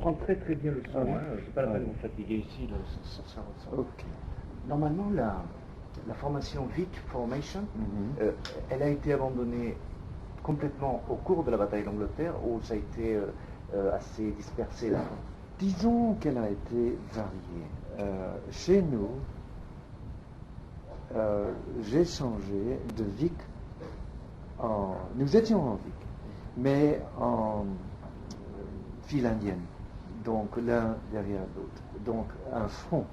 prend très très bien le son. Ah oui. C'est pas la peine de vous fatiguer ici, là, ça ressort. Ok. Normalement, la formation Vic Formation, Mhm. elle a été abandonnée complètement au cours de la bataille d'Angleterre ou ça a été assez dispersé là? Disons qu'elle a été variée. Chez nous, j'ai changé de Vic en... Nous étions en Vic, mais en file indienne, donc l'un derrière l'autre. Donc un front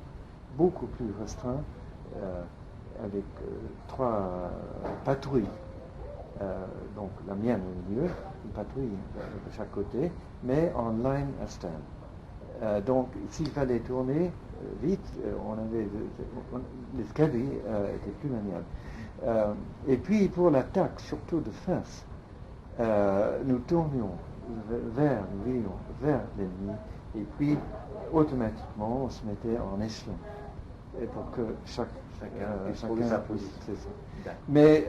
beaucoup plus restreint, avec 3 patrouilles. Donc la mienne au milieu, une patrouille de chaque côté, mais en line astern. Donc s'il fallait tourner vite, l'escadrille était plus maniable. Et puis pour l'attaque, surtout de face, nous tournions nous virions vers l'ennemi, et puis automatiquement on se mettait en échelon, et pour que chacun sa position. C'est ça. Mais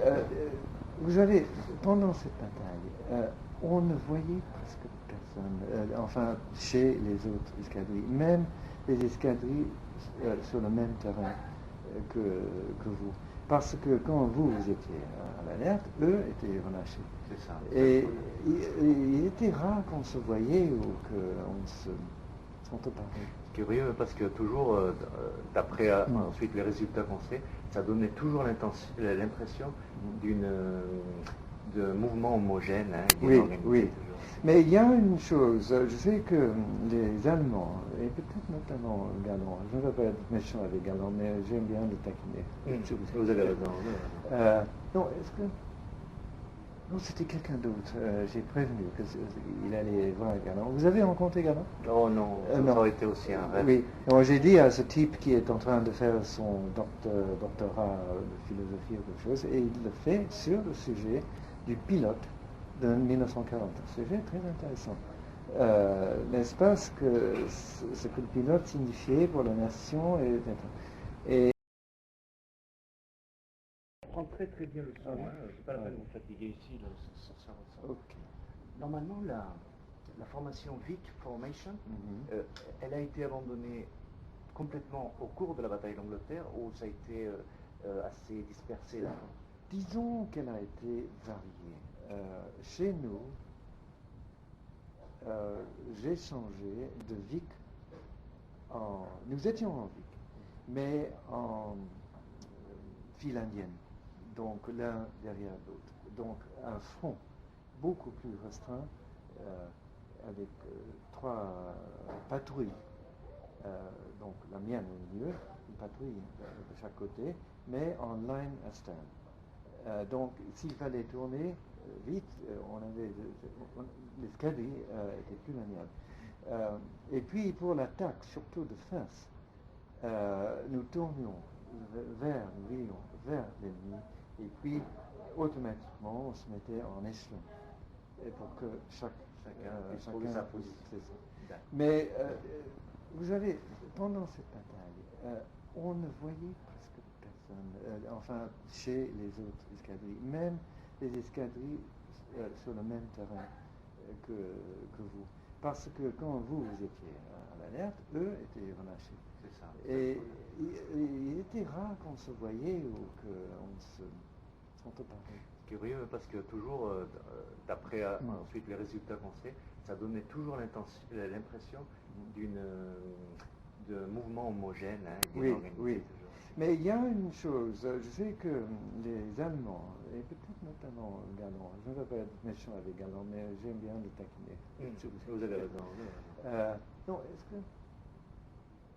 vous savez, pendant cette bataille, on ne voyait presque personne, enfin chez les autres escadrilles, même les escadrilles sur le même terrain que vous. Parce que quand vous étiez à l'alerte, eux étaient relâchés. C'est ça. Et il était rare qu'on se voyait ou qu'on se parlait. Curieux parce que toujours, d'après ensuite les résultats qu'on sait, ça donnait toujours l'impression de mouvement homogène. Oui, oui. Mais il y a une chose, je sais que les Allemands, et peut-être notamment Galland, je ne veux pas être méchant avec Galland, mais j'aime bien le taquiner. Vous avez raison. Non, est-ce que... Non, c'était quelqu'un d'autre. J'ai prévenu qu'il allait voir Galland. Vous avez rencontré Galland? Oh non, ça aurait été aussi un rêve. Oui, donc j'ai dit à ce type qui est en train de faire son doctorat de philosophie ou quelque chose, et il le fait sur le sujet du pilote de 1940. Un sujet très intéressant. N'est-ce pas ce que le pilote signifiait pour la nation et Prend très très bien le son. C'est pas la peine de vous fatiguer ici, là, ça ressort. Ok. Normalement, la formation Vic Formation, elle a été abandonnée complètement au cours de la bataille d'Angleterre ou ça a été assez dispersé là? Disons qu'elle a été variée. Chez nous, j'ai changé de Vic en... Nous étions en Vic, mais en file indienne, donc l'un derrière l'autre. Donc un front beaucoup plus restreint, avec 3 patrouilles. Donc la mienne au milieu, une patrouille de chaque côté, mais en line astern. Donc s'il fallait tourner vite, l'escadrille était plus maniable. Et puis pour l'attaque, surtout de face, nous tournions nous virions vers l'ennemi, et puis automatiquement on se mettait en échelon, et pour que chacun sa position. C'est ça. Mais vous savez, pendant cette bataille, on ne voyait presque personne, enfin chez les autres escadrilles, même les escadrilles sur le même terrain que vous. Parce que quand vous étiez à l'alerte, eux étaient relâchés. C'est ça. Et il était rare qu'on se voyait ou qu'on se parlait. Curieux parce que toujours, d'après ensuite les résultats qu'on sait, ça donnait toujours l'impression de mouvement homogène. Oui, oui. Mais il y a une chose, je sais que les Allemands, et peut-être notamment Galland, je ne veux pas être méchant avec Galland, mais j'aime bien le taquiner. Vous avez raison. Non, est-ce que...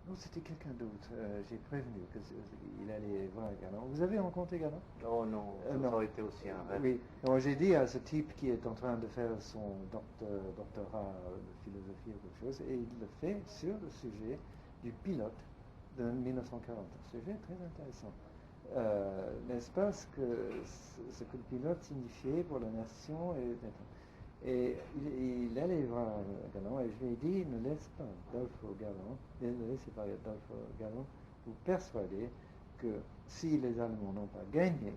Non, c'était quelqu'un d'autre. J'ai prévenu qu'il allait voir Galland. Vous avez rencontré Galland? Oh non, ça aurait été aussi un rêve. Oui, donc j'ai dit à ce type qui est en train de faire son doctorat de philosophie ou quelque chose, et il le fait sur le sujet du pilote de 1940. Un sujet très intéressant. N'est-ce pas ce que le pilote signifiait pour la nation et il allait voir Galland, et je lui ai dit, ne laisse pas ne laissez pas Adolphe Galland vous persuader que si les Allemands n'ont pas gagné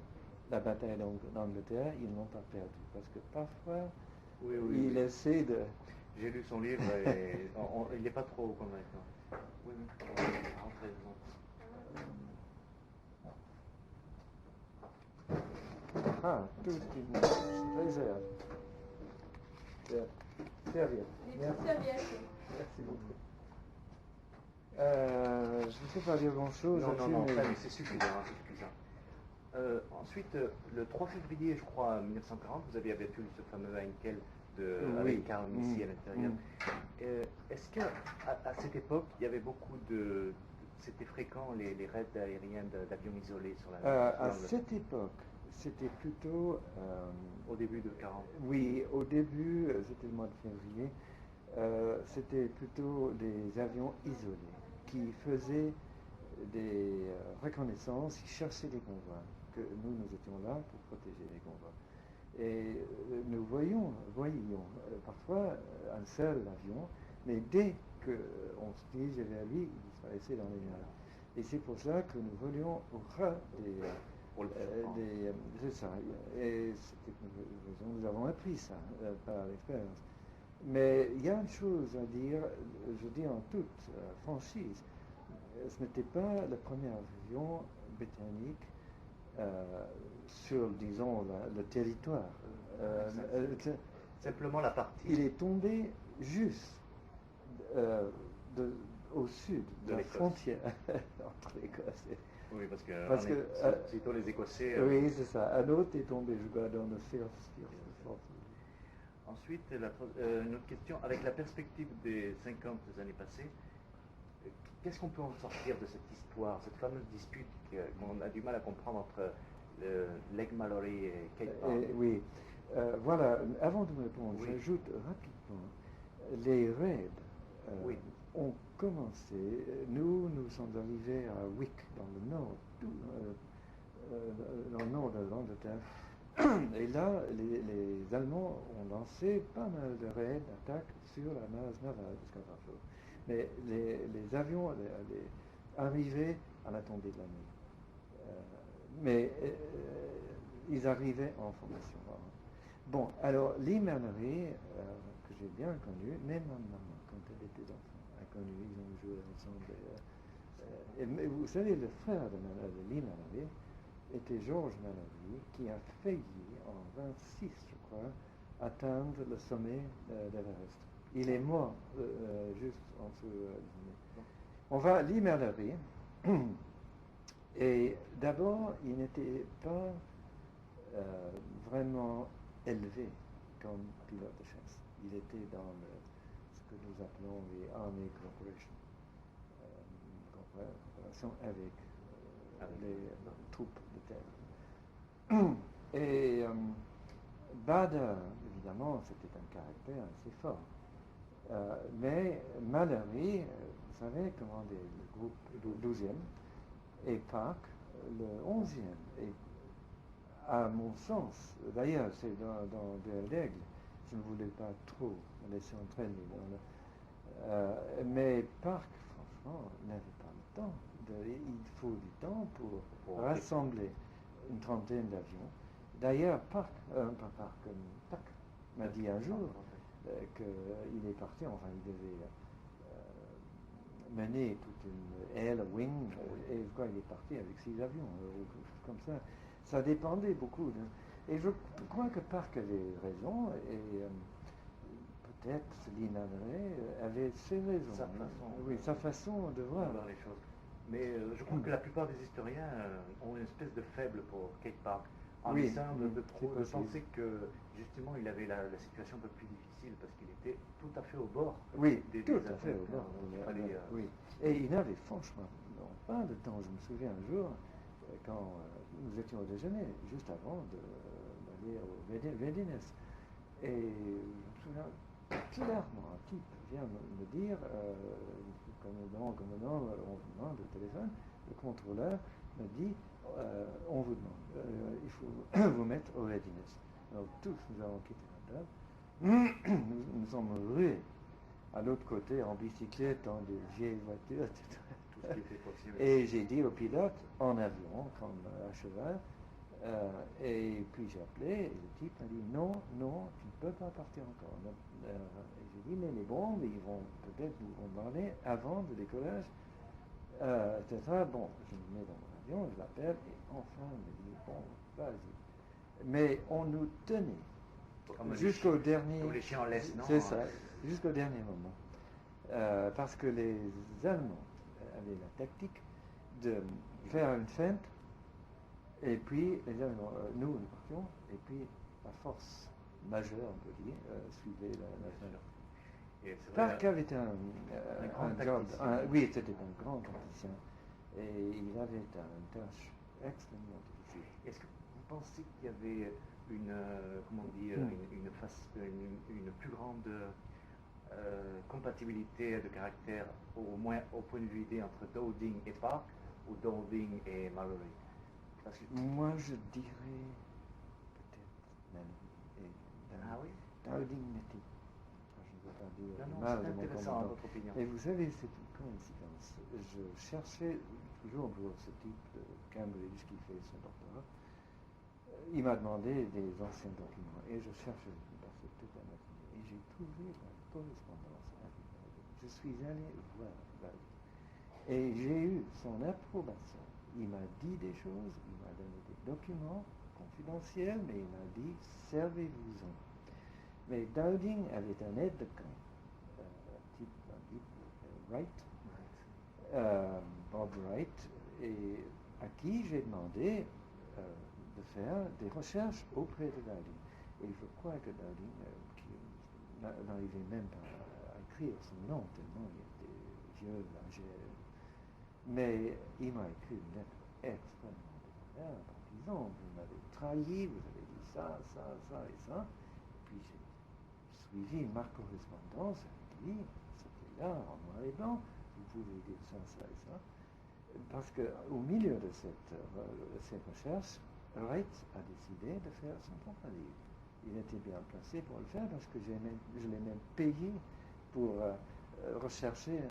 la bataille d'Angleterre, ils n'ont pas perdu. Parce que parfois, il essaie de... J'ai lu son livre et il n'est pas trop convaincant. Oui, rentrez, Ah, toute une réserve. Serviette. Merci beaucoup. Je ne sais pas dire grand-chose. Non, c'est suffisant. Ensuite, le 3 février, je crois, 1940, vous aviez abattu ce fameux Heinkel avec Karl Missy à l'intérieur. Est-ce qu'à cette époque, il y avait beaucoup de... C'était fréquent, les raids aériens d'avions isolés sur la... À cette époque, c'était plutôt... au début de 40. Oui, au début, c'était le mois de février, c'était plutôt des avions isolés qui faisaient des reconnaissances, qui cherchaient des convois, que nous étions là pour protéger les convois. Et nous voyions parfois un seul avion, mais dès qu'on se dirigeait vers lui, il disparaissait dans les nuages. Et c'est pour ça que nous volions au ras c'est ça. Et nous avons appris ça par l'expérience. Mais il y a une chose à dire, je dis en toute franchise, ce n'était pas le premier avion britannique sur, disons, le territoire. Simplement la partie. Il est tombé juste au sud de la frontière entre l'Écosse et... Oui, parce que c'est plutôt les Écossais. Oui, c'est ça. Un autre est tombé, je crois, dans le Firth. Ensuite, une autre question. Avec la perspective des 50 années passées, qu'est-ce qu'on peut en sortir de cette histoire, cette fameuse dispute qu'on a du mal à comprendre entre Lake Mallory et Cape Park? Oui. Voilà, avant de me répondre, j'ajoute rapidement, les raids ont commencé, nous sommes arrivés à Wick, dans le nord de l'Angleterre, et là, les Allemands ont lancé pas mal de raids, d'attaques sur la base navale de Scarborough. Mais les avions arrivaient à la tombée de la nuit. Mais ils arrivaient en formation. Bon, alors, Lee Mallory, que j'ai bien connu, même ma maman, quand elle était enfant, a connu, ils ont joué ensemble. Mais vous savez, le frère de Lee Mallory était George Mallory, qui a failli, en 26, je crois, atteindre le sommet d'Everest. Il est mort juste en dessous On va à Lee Mallory, et d'abord, il n'était pas vraiment élevé comme pilote de chasse. Il était dans ce que nous appelons les Army Corporation, coopération avec les troupes de terre. Et Bader, évidemment, c'était un caractère assez fort. Mais Mallory, vous savez, commandait le groupe 12e et Park le 11e. Et à mon sens, d'ailleurs, c'est dans Duel d'Aigle, je ne voulais pas trop me laisser entraîner. Mais Park, franchement, n'avait pas le temps. Il faut du temps pour rassembler une trentaine d'avions. D'ailleurs, Park m'a dit un jour qu'il est parti, enfin, il devait mener toute une aile wing, et je crois qu'il est parti avec 6 avions, comme ça. Ça dépendait beaucoup. Et je crois que Park avait raison, et peut-être Lee Mallory avait ses raisons. Sa façon de voir les choses. Mais je crois que la plupart des historiens ont une espèce de faible pour Cape Park, en essayant de penser que justement il avait la situation un peu plus difficile parce qu'il était tout à fait au bord. Oui, tout à fait au bord. Oui. Et il n'avait franchement pas de temps. Je me souviens un jour, quand nous étions au déjeuner, juste avant d'aller au Vedines. Et je me souviens clairement, un type vient me dire, commandant, on vous demande le téléphone, le contrôleur me dit, on vous demande, il faut vous mettre au Vedines. Alors tous nous avons quitté la table, nous sommes rués à l'autre côté en bicyclette, dans des vieilles voitures, etc. Tout ce qui était possible. Et j'ai dit au pilote, en avion, comme à cheval, Et puis j'ai appelé et le type m'a dit non, non, tu ne peux pas partir encore. Et j'ai dit mais les bombes, ils vont peut-être nous bombarder avant le décollage, etc. Bon, je me mets dans mon avion, je l'appelle et enfin il me dit bon, vas-y. Mais on nous tenait jusqu'au dernier. Comme les chiens en laisse, non? C'est ça, jusqu'au dernier moment. Parce que les Allemands avaient la tactique de faire une feinte. Et puis, nous partions, et puis la force majeure, on peut dire, suivait la fin. Park avait un job, oui, c'était un grand tacticien, et il avait une tâche extrêmement difficile. Est-ce que vous pensez qu'il y avait une plus grande compatibilité de caractère, au moins au point de vue idée, entre Dowding et Park, ou Dowding et Mallory? Moi, je dirais peut-être Mallory. Ah oui? Dowding n'était, je ne veux pas dire mal de mon commandant. Votre opinion. Et vous savez, c'est une coïncidence. Je cherchais toujours pour ce type de Cambridge qui fait son doctorat. Il m'a demandé des anciens documents et je cherchais toute la matinée. Et j'ai trouvé la correspondance avec Dowding. Je suis allé voir Dowding. Et j'ai eu son approbation. Il m'a dit des choses, il m'a donné des documents confidentiels, mais il m'a dit servez-vous-en. Mais Dowding avait un aide de camp, type Wright, Bob Wright, et à qui j'ai demandé de faire des recherches auprès de Dowding. Et je crois que Dowding, qui n'arrivait même pas à écrire son nom, tellement il était vieux, âgé. Mais il m'a écrit une lettre extrêmement déterminée en disant vous m'avez trahi, vous avez dit ça, ça, ça et ça. Puis j'ai suivi ma correspondance avec lui, c'était là, en noir et blanc, vous pouvez dire ça, ça et ça. Parce qu'au milieu de ces recherches, Wright a décidé de faire son propre livre. Il était bien placé pour le faire parce que je l'ai même payé pour rechercher.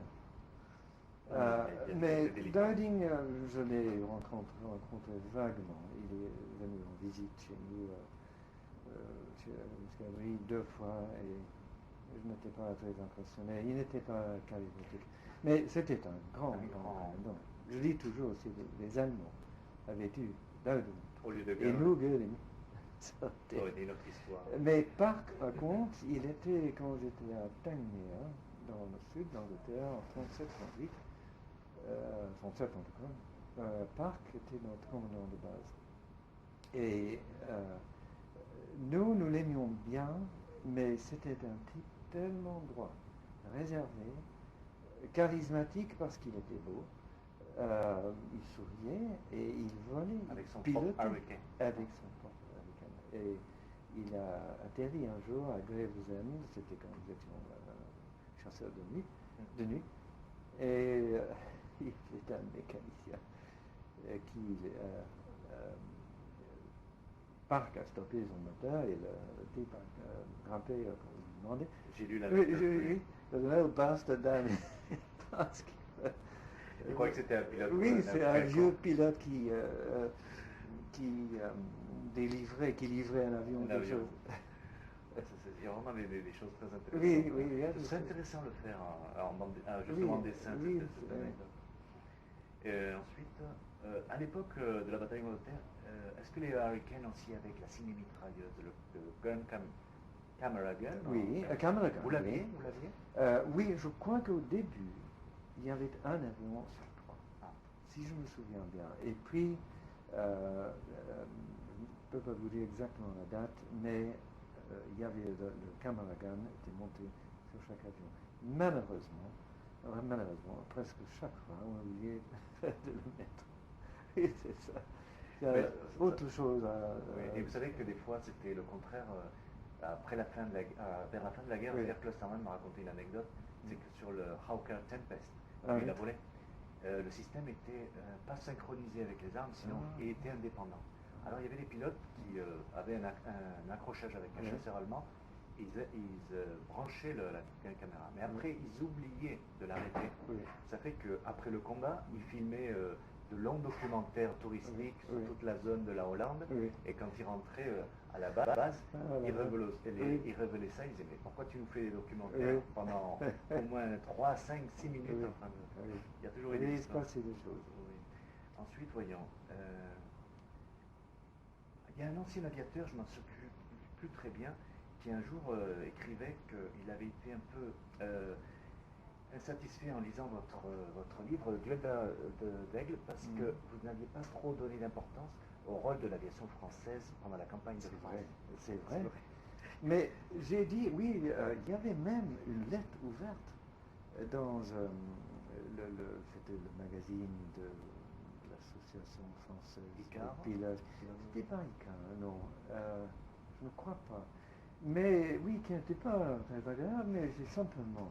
Mais Dowding, je l'ai rencontré vaguement. Il est venu en visite chez nous, chez Muscadry, 2 fois, et je n'étais pas très impressionné. Il n'était pas charismatique. Mais c'était un grand. Donc, je dis toujours aussi, les Allemands avaient eu Dowding. Au lieu de et nous, Göring. Mais Park, par contre, il était, quand j'étais à Tangier, dans le sud d'Angleterre, en 37-38, 37 en tout cas, Park était notre commandant de base. Et nous l'aimions bien, mais c'était un type tellement droit, réservé, charismatique parce qu'il était beau. Il souriait et il volait. Avec son pilotait propre Hurricane. Avec son propre Hurricane. Et il a atterri un jour à Gravesend, c'était quand nous étions chasseurs de nuit. Et il était un mécanicien qui Park a stoppé son moteur et le type a grimpé quand il lui demandait. J'ai lu la Oui, le little bastard down. Parce que je crois que c'était un pilote. Oui, c'est un vieux pilote qui livrait un avion. Il y a vraiment des choses très intéressantes. Oui. C'est intéressant de le faire justement en dessin. Cette anecdote. Ensuite, à l'époque de la bataille d'Angleterre, est-ce que les Hurricanes aussi avec la ciné-mitrailleuse, le gun camera gun? Oui, camera gun. Vous l'aviez? Oui, je crois qu'au début, il y avait un avion sur 3, si je me souviens bien. Et puis, je ne peux pas vous dire exactement la date, mais il y avait le camera gun était monté sur chaque avion. Malheureusement, presque chaque fois, on oubliait de le mettre. Et c'est ça. Il y a autre chose et vous savez que des fois, c'était le contraire. Vers la fin de la guerre, Pierre Klosterman m'a raconté une anecdote, c'est que sur le Hawker Tempest, il a volé, le système n'était pas synchronisé avec les armes, sinon il était indépendant. Alors il y avait des pilotes qui avaient un accrochage avec un chasseur allemand, ils branchaient la caméra, mais après ils oubliaient de l'arrêter. Ça fait qu'après le combat, ils filmaient de longs documentaires touristiques sur toute la zone de la Hollande. Et quand ils rentraient à la base, ils révélaient ça. Ils disaient, mais pourquoi tu nous fais des documentaires pendant au moins 3, 5, 6 minutes en train de... Il y a toujours des histoires. des choses. Ensuite, voyons. Il y a un ancien aviateur, je ne m'en souviens plus très bien, qui un jour écrivait qu'il avait été un peu insatisfait en lisant votre livre Gleba d'Aigle parce que vous n'aviez pas trop donné d'importance au rôle de l'aviation française pendant la campagne de l'Ukraine. C'est vrai. Mais j'ai dit, oui, il y avait même une lettre ouverte dans c'était le magazine de l'association française de pilotes. C'était pas Icar, non, je ne crois pas. Mais oui, qui n'était pas très agréable, mais j'ai simplement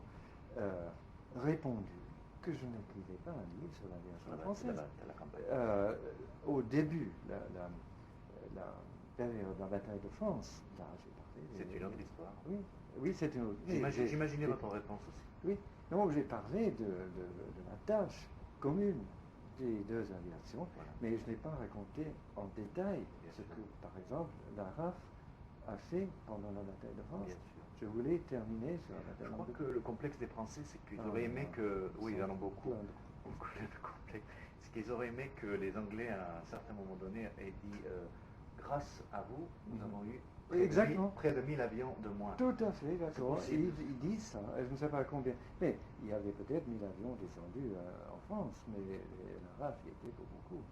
répondu que je n'écrivais pas un livre sur l'aviation française. Au début, la période de la bataille de France, là j'ai parlé. C'est une autre histoire. Oui, c'est une autre. J'imaginais votre réponse aussi. Oui, non, j'ai parlé de la tâche commune des deux aviations, mais je n'ai pas raconté en détail ce que, par exemple, la RAF a fait pendant la bataille de France. Je voulais terminer sur la bataille de France. Je crois que le complexe des Français, c'est qu'ils auraient aimé que... Oui, ils en ont beaucoup. Beaucoup de complexes. C'est qu'ils auraient aimé que les Anglais, à un certain moment donné, aient dit grâce à vous, nous avons eu près de 1000 avions de moins. Tout à fait, d'accord. Ils disent ça. Je ne sais pas combien. Mais il y avait peut-être 1000 avions descendus en France, mais la RAF y était pour beaucoup.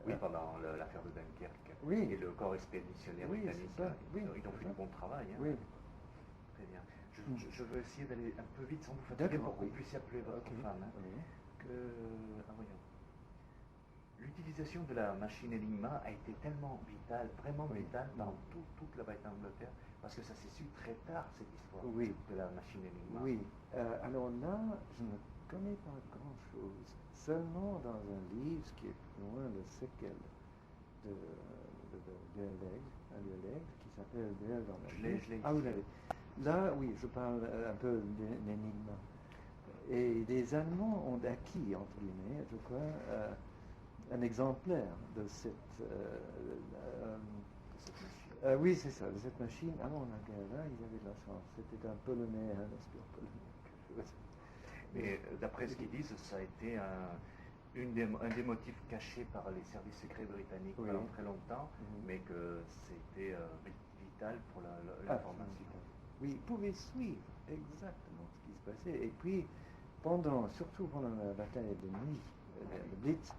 Oui, pendant l'affaire de Dunkerque. Oui. Et le corps expéditionnaire britannique. Ils ont fait du bon travail. Hein. Oui. Très bien. Je veux essayer d'aller un peu vite sans vous fatiguer pour que vous puissiez appeler votre femme. Hein. Voyons. L'utilisation de la machine Enigma a été tellement vitale, vraiment vitale, dans toute la bataille d'Angleterre, parce que ça s'est su très tard, cette histoire de la machine Enigma. Oui. Alors là, je ne connais pas grand-chose. Seulement dans un livre qui est loin de séquelles de l'aigle, qui s'appelle Duel dans la je l'ai vous l'avez. Là, oui, je parle un peu d'Enigma. Et les Allemands ont acquis, entre guillemets, je crois, un exemplaire de cette machine. Oui, c'est ça, de cette machine. Avant la guerre, là, ils avaient de la chance. C'était un polonais, un espion polonais. Mais d'après ce qu'ils disent, ça a été un des motifs cachés par les services secrets britanniques pendant très longtemps, mais que c'était vital pour l'information. Oui, ils pouvaient suivre exactement ce qui se passait. Et puis, surtout pendant la bataille de nuit, le Blitz,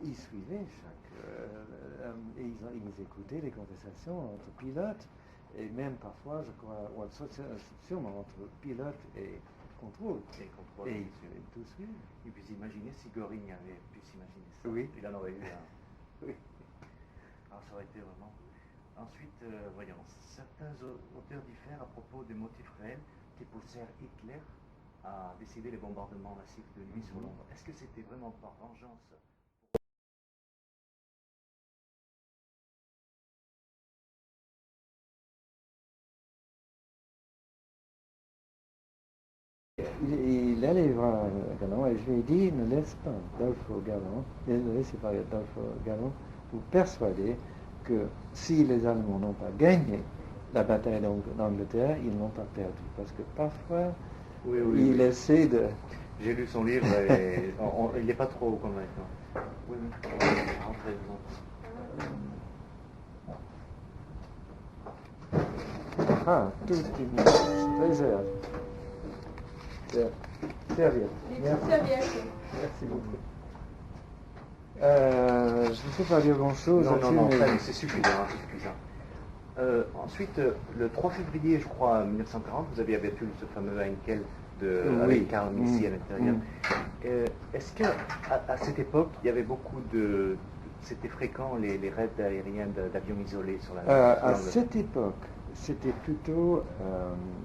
ils suivaient et ils écoutaient les conversations entre pilotes, et même parfois, je crois, sûrement entre pilote et contrôle. Et ils suivaient tout suivre. Et puis imaginez si Göring avait pu s'imaginer ça. Oui. Il en aurait eu un. Oui. Alors ça aurait été vraiment... Ensuite, voyons, certains auteurs diffèrent à propos des motifs réels qui poussèrent Hitler à décider les bombardements massifs de nuit sur Londres. Est-ce que c'était vraiment par vengeance ? Il allait voir Galland et je lui ai dit, ne laisse pas Dolfo Galland, ne laissez pas Dolfo Galland vous persuader que si les Allemands n'ont pas gagné la bataille d'Angleterre, ils n'ont pas perdu. Parce que parfois, il essaie de... J'ai lu son livre et il n'est pas trop convaincant. Oui, rentrez, tout est plaisir. Serviette. Merci beaucoup. Je ne sais pas dire grand-chose. Non, c'est suffisant. Ensuite, le 3 février, je crois, 1940, vous aviez abattu ce fameux Heinkel avec Karl Missy à l'intérieur. Est-ce qu'à cette époque, il y avait beaucoup de... C'était fréquent, les raids aériens d'avions isolés sur la... à cette époque, c'était plutôt...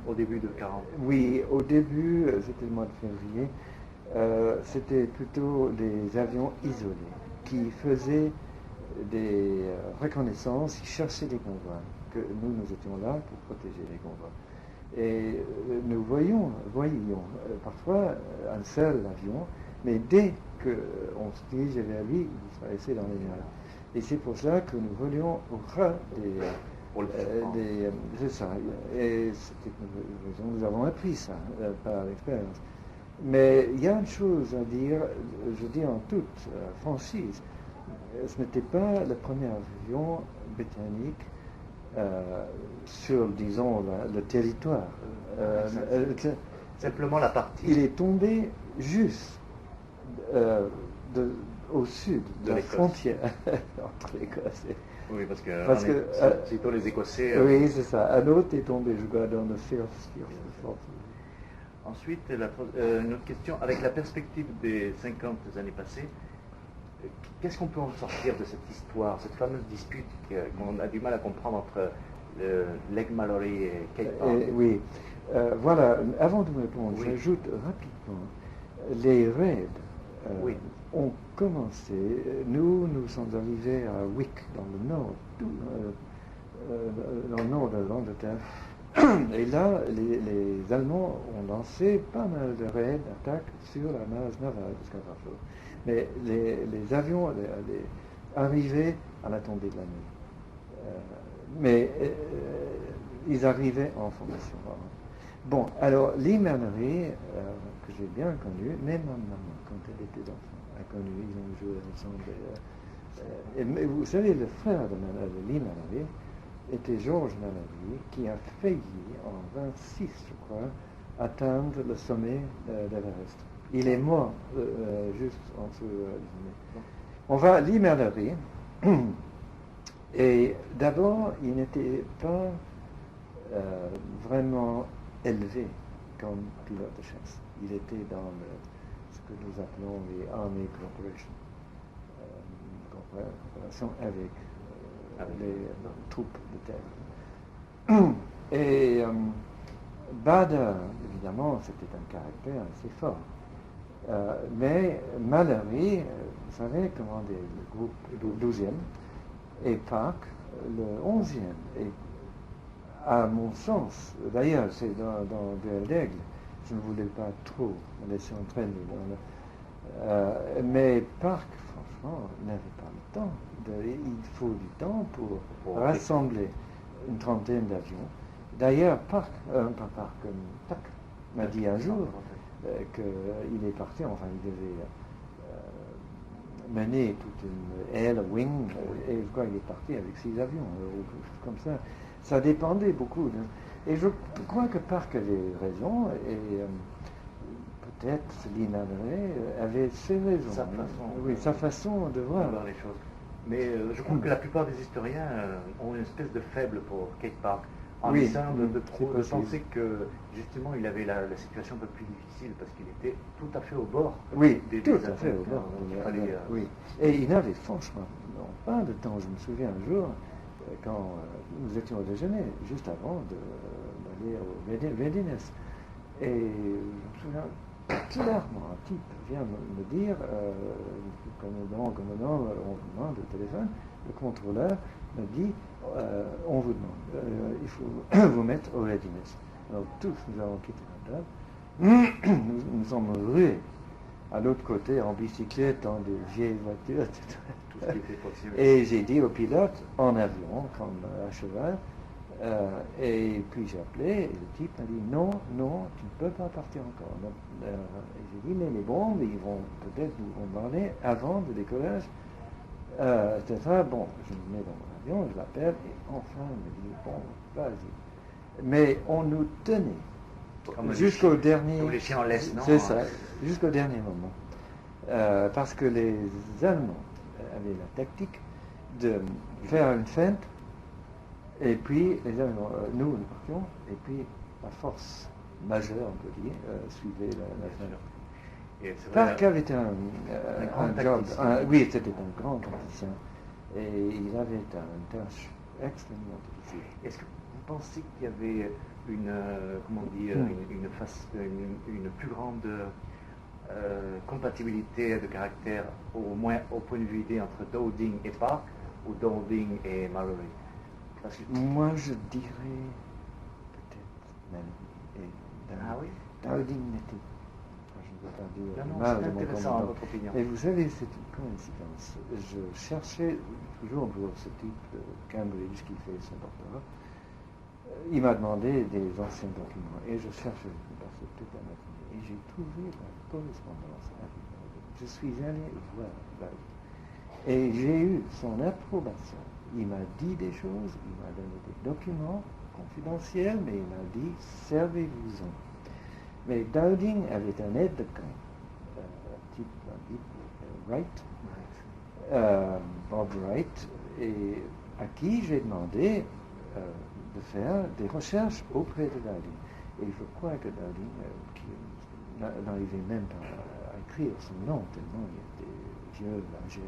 au début de 40. Oui, au début, c'était le mois de février, c'était plutôt des avions isolés qui faisaient des reconnaissances, qui cherchaient des convois. Que nous étions là pour protéger les convois. Et nous voyions parfois un seul avion Mais dès qu'on se dirigeait vers lui, il disparaissait dans les nuages. Et c'est pour ça que nous voulions au ras c'est ça. Et nous avons appris ça par l'expérience. Mais il y a une chose à dire, je dis en toute franchise, ce n'était pas le premier avion britannique sur, disons, le territoire. Simplement la partie. Il est tombé juste au sud de la frontière entre l'Écosse et... Oui, parce que c'est plutôt les Écossais. Oui, c'est ça. Un autre est tombé, je crois, dans le Firth. Ensuite, une autre question. Avec la perspective des 50 années passées, qu'est-ce qu'on peut en sortir de cette histoire, cette fameuse dispute qu'on a du mal à comprendre entre Lake Mallory et Cape Park? Oui. Voilà, avant de me répondre, j'ajoute rapidement, les raids ont commencé, nous sommes arrivés à Wick, dans le nord de l'Angleterre, et là, les Allemands ont lancé pas mal de raids, d'attaques sur la base navale de Scarborough. Mais les avions arrivaient à la tombée de la nuit. Mais ils arrivaient en formation. Bon, alors, Lee Mallory, que j'ai bien connu, même ma maman, quand elle était enfant, a connu, ils ont joué ensemble. Mais vous savez, le frère de Lee Mallory était George Mallory, qui a failli, en 26, je crois, atteindre le sommet d'Everest. Il est mort juste en dessous du sommet. On va à Lee Mallory, et d'abord, il n'était pas vraiment élevé comme pilote de chasse. Il était dans ce que nous appelons les Army Corporation, coopération avec les troupes de terre. Et Bader, évidemment, c'était un caractère assez fort. Mais Mallory, vous savez, commandait le groupe le 12e et Park le 11e. Et à mon sens, d'ailleurs, c'est dans Duel d'Aigle, je ne voulais pas trop me laisser entraîner. Mais Park, franchement, n'avait pas le temps. Il faut du temps pour rassembler une trentaine d'avions. D'ailleurs, Tack m'a dit un jour qu'il est parti, enfin, il devait mener toute une aile, wing, et je crois qu'il est parti avec 6 avions, ou quelque chose comme ça. Ça dépendait beaucoup. Et je crois que Park avait raison, et peut-être Lee Mallory avait ses raisons. Sa façon de voir les choses. Mais je crois que la plupart des historiens ont une espèce de faible pour Cape Park, en essayant de penser que justement il avait la situation un peu plus difficile parce qu'il était tout à fait au bord. Oui, tout à fait au bord. Oui. Et il avait franchement pas de temps. Je me souviens un jour, quand nous étions au déjeuner, juste avant d'aller au Readiness. Et je me souviens, clairement, un type vient me dire, commandant, on vous demande le téléphone, le contrôleur me dit, on vous demande, il faut vous mettre au Readiness. Alors tous nous avons quitté la table, nous sommes rués à l'autre côté en bicyclette, dans des vieilles voitures, etc. Tout ce qui était possible. Et j'ai dit au pilote, en avion, comme à cheval, et puis j'ai appelé, et le type m'a dit, non, tu ne peux pas partir encore. Et j'ai dit, mais les bombes, ils vont peut-être nous bombarder avant le décollage, etc. Bon, je me mets dans mon avion, je l'appelle, et enfin, il me dit, bon, vas-y. Mais on nous tenait jusqu'au dernier... Comme les chiens en laisse, non? C'est ça, jusqu'au dernier moment. Parce que les Allemands avaient la tactique de faire une feinte, et puis les Allemands, nous partions, et puis la force majeure, on peut dire, suivait la feinte. Park avait un job, oui, c'était un grand tacticien, et il avait une tâche extrêmement difficile. Est-ce que vous pensez qu'il y avait une plus grande compatibilité de caractère, au moins au point de vue idée, entre Dowding et Park, ou Dowding et Mallory? Moi, je dirais peut-être Mallory et Dowding. Ah oui? Dowding n'était, je ne veux pas dire Non, mal c'est de mon intéressant, commandant. votre opinion. Et vous savez, c'est une coïncidence. Je cherchais toujours pour ce type de Cambridge qui fait son doctorat. Il m'a demandé des anciens documents et je cherchais toute la matinée et j'ai trouvé la correspondance avec Bowden. Je suis allé voir Bowden et j'ai eu son approbation. Il m'a dit des choses, il m'a donné des documents confidentiels, mais il m'a dit servez-vous-en. Mais Dowding avait un aide de camp, un type Wright, Bob Wright, et à qui j'ai demandé de faire des recherches auprès de Dowding. Et je crois que Dowding, qui n'arrivait même pas à écrire son nom, tellement il était vieux, âgé.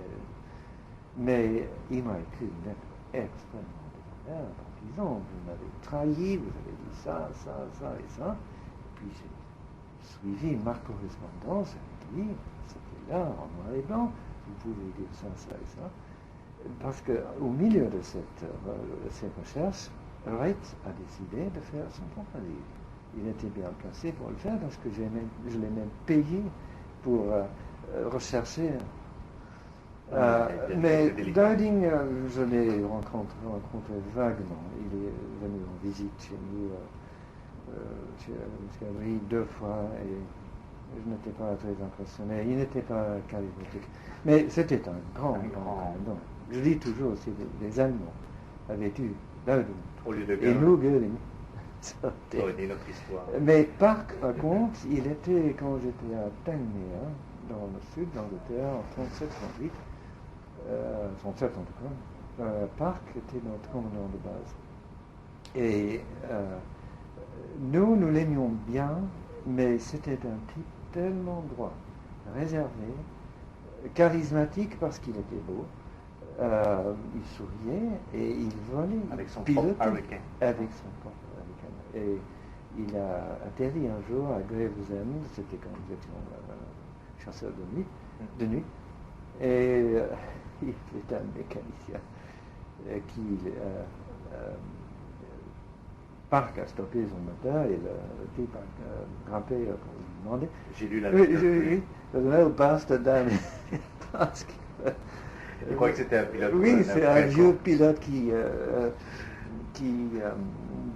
Mais il m'a écrit une lettre extrêmement de valeur en disant, vous m'avez trahi, vous avez dit ça, ça, ça et ça. Et puis j'ai suivi ma correspondance avec lui, c'était là, en noir et blanc, vous pouvez dire ça, ça et ça. Parce qu'au milieu de ces recherches, Wright a décidé de faire son propre livre. Il était bien placé pour le faire parce que je l'ai même payé pour rechercher. Mais Dowding, je l'ai rencontré vaguement. Il est venu en visite chez nous, chez Gabri, 2 fois, et je n'étais pas très impressionné. Il n'était pas charismatique. Mais c'était un grand. Je dis toujours, si les Allemands avaient eu Dowding au lieu de et nous, Göring, ça aurait été notre histoire. Mais Park, par contre, il était, quand j'étais à Tangmere, dans le sud d'Angleterre, en 37-38, 37 en tout cas, Park était notre commandant de base. Et nous l'aimions bien, mais c'était un type tellement droit, réservé, charismatique parce qu'il était beau. Il souriait et il volait. Avec son pilotait propre Hurricane. Avec son propre Hurricane. Et il a atterri un jour à Gravesend, c'était quand nous étions chasseurs de nuit. Et il était un mécanicien qui Park a stoppé son moteur et le type a grimpé comme il demandait. J'ai lu la Oui, le bastard damn. Je crois que c'était un pilote. Oui, c'est un vieux pilote qui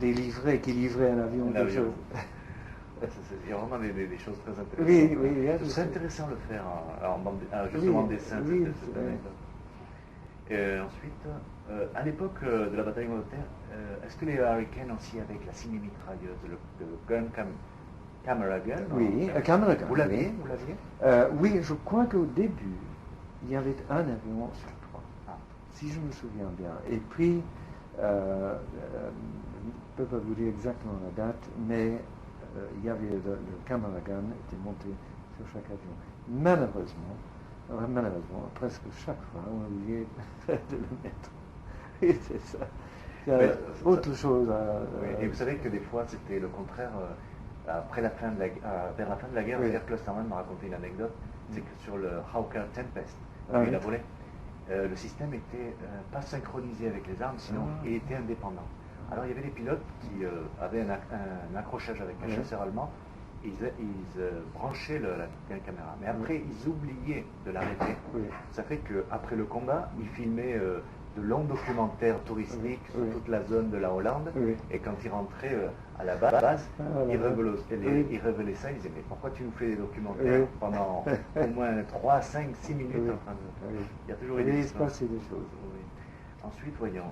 livrait un avion de choses. Il y a vraiment des choses très intéressantes. Oui. Ce serait intéressant de le faire justement en dessin. Oui, ensuite, à l'époque de la bataille d'Angleterre, est-ce que les Hurricanes aussi avec la semi-mitrailleuse, le gun camera gun? Oui, camera gun. Vous l'aviez? Oui, je crois qu'au début, il y avait un avion sur 3, si je me souviens bien. Et puis, je ne peux pas vous dire exactement la date, mais il y avait le camera gun était monté sur chaque avion. Malheureusement, presque chaque fois, on a oublié de le mettre. Et c'est ça. Autre chose. Et vous savez que des fois, c'était le contraire. Vers la fin de la guerre, Pierre Klosterman m'a raconté une anecdote, c'est que sur le Hawker Tempest, il a volé, le système n'était pas synchronisé avec les armes, sinon il était indépendant. Alors il y avait des pilotes qui avaient un accrochage avec un chasseur allemand, ils branchaient la caméra, mais après ils oubliaient de l'arrêter. Ça fait qu'après le combat, ils filmaient de longs documentaires touristiques sur toute la zone de la Hollande, et quand ils rentraient à la base, ils révélaient ça, ils disaient mais pourquoi tu nous fais des documentaires pendant au moins 3, 5, 6 minutes en train de... Il y a toujours des choses. Ensuite, voyons,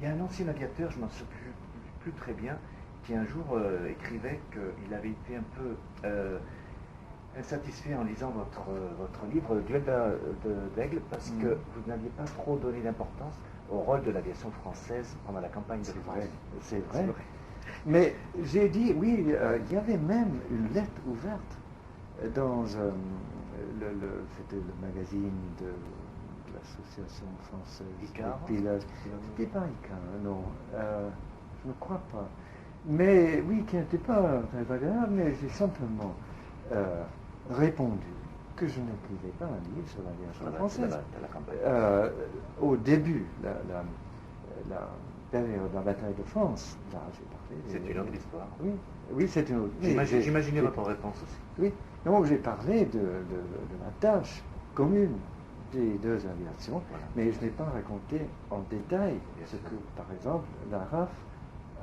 il y a un ancien aviateur, je ne m'en souviens plus très bien, qui un jour écrivait qu'il avait été un peu insatisfait en lisant votre livre Duel d'Aigle parce que vous n'aviez pas trop donné d'importance au rôle de l'aviation française pendant la campagne de France. C'est vrai. Mais j'ai dit, oui, il y avait même une lettre ouverte dans c'était le magazine de l'association française Icare. C'était pas Icare, non, je ne crois pas. Mais oui, qui n'était pas très agréable, mais j'ai simplement répondu que je n'écrivais pas un livre sur l'aviation française. Au début, période de la bataille de France. Là, j'ai parlé. C'est une autre histoire. Oui, oui, c'est une autre. J'imaginais votre réponse aussi. Oui, donc j'ai parlé de la tâche commune des deux aviations, Voilà. mais je n'ai pas raconté en détail ce que, par exemple, la RAF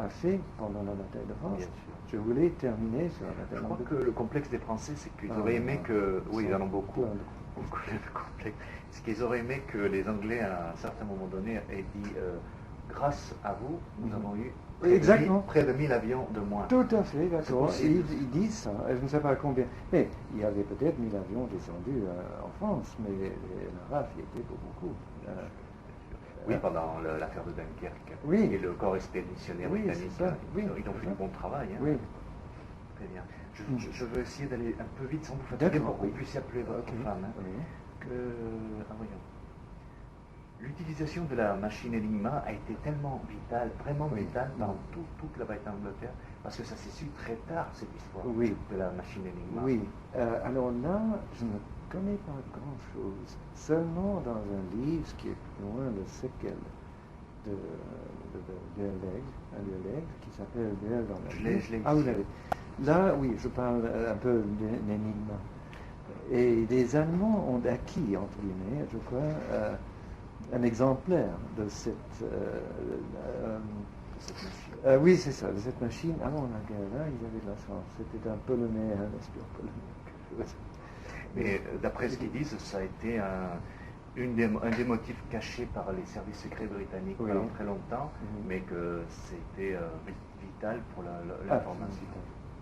a fait pendant la bataille de France. Bien sûr. Je voulais terminer sur la bataille Je de crois France. que le complexe des Français, c'est qu'ils auraient aimé que... Oui, ils en ont beaucoup. Beaucoup de complexes. C'est qu'ils auraient aimé que les Anglais, à un certain moment donné, aient dit grâce à vous, nous avons eu près de 1000 avions de moins. Tout à fait, d'accord. Ils disent ça. Je ne sais pas combien. Mais il y avait peut-être 1000 avions descendus en France, mais la RAF y était pour beaucoup. Oui, pendant l'affaire de Dunkerque. Oui. Et le corps expéditionnaire britannique. Ils ont fait du bon travail. Hein. Oui. Très bien. Je veux essayer d'aller un peu vite sans vous fatiguer pour que vous puissiez appeler votre femme. Hein. Oui. Voyons. L'utilisation de la machine Enigma a été tellement vitale, vraiment vitale, dans toute la bataille d'Angleterre, parce que ça s'est su très tard, cette histoire de la machine Enigma. Oui. Alors là, je ne connais pas grand-chose. Seulement dans un livre qui est plus loin, le séquel de L'Aigle, qui s'appelle Duel dans la nuit. Je l'ai vous l'avez. Là, oui, je parle un peu d'Enigma. Et les Allemands ont acquis, entre guillemets, je crois, un exemplaire de cette machine. Oui, c'est ça, de cette machine. Avant la guerre, là, ils avaient de la chance. C'était un polonais, un espion polonais. Mais d'après ce qu'ils disent, ça a été un des motifs cachés par les services secrets britanniques pendant très longtemps, mais que c'était vital pour l'information.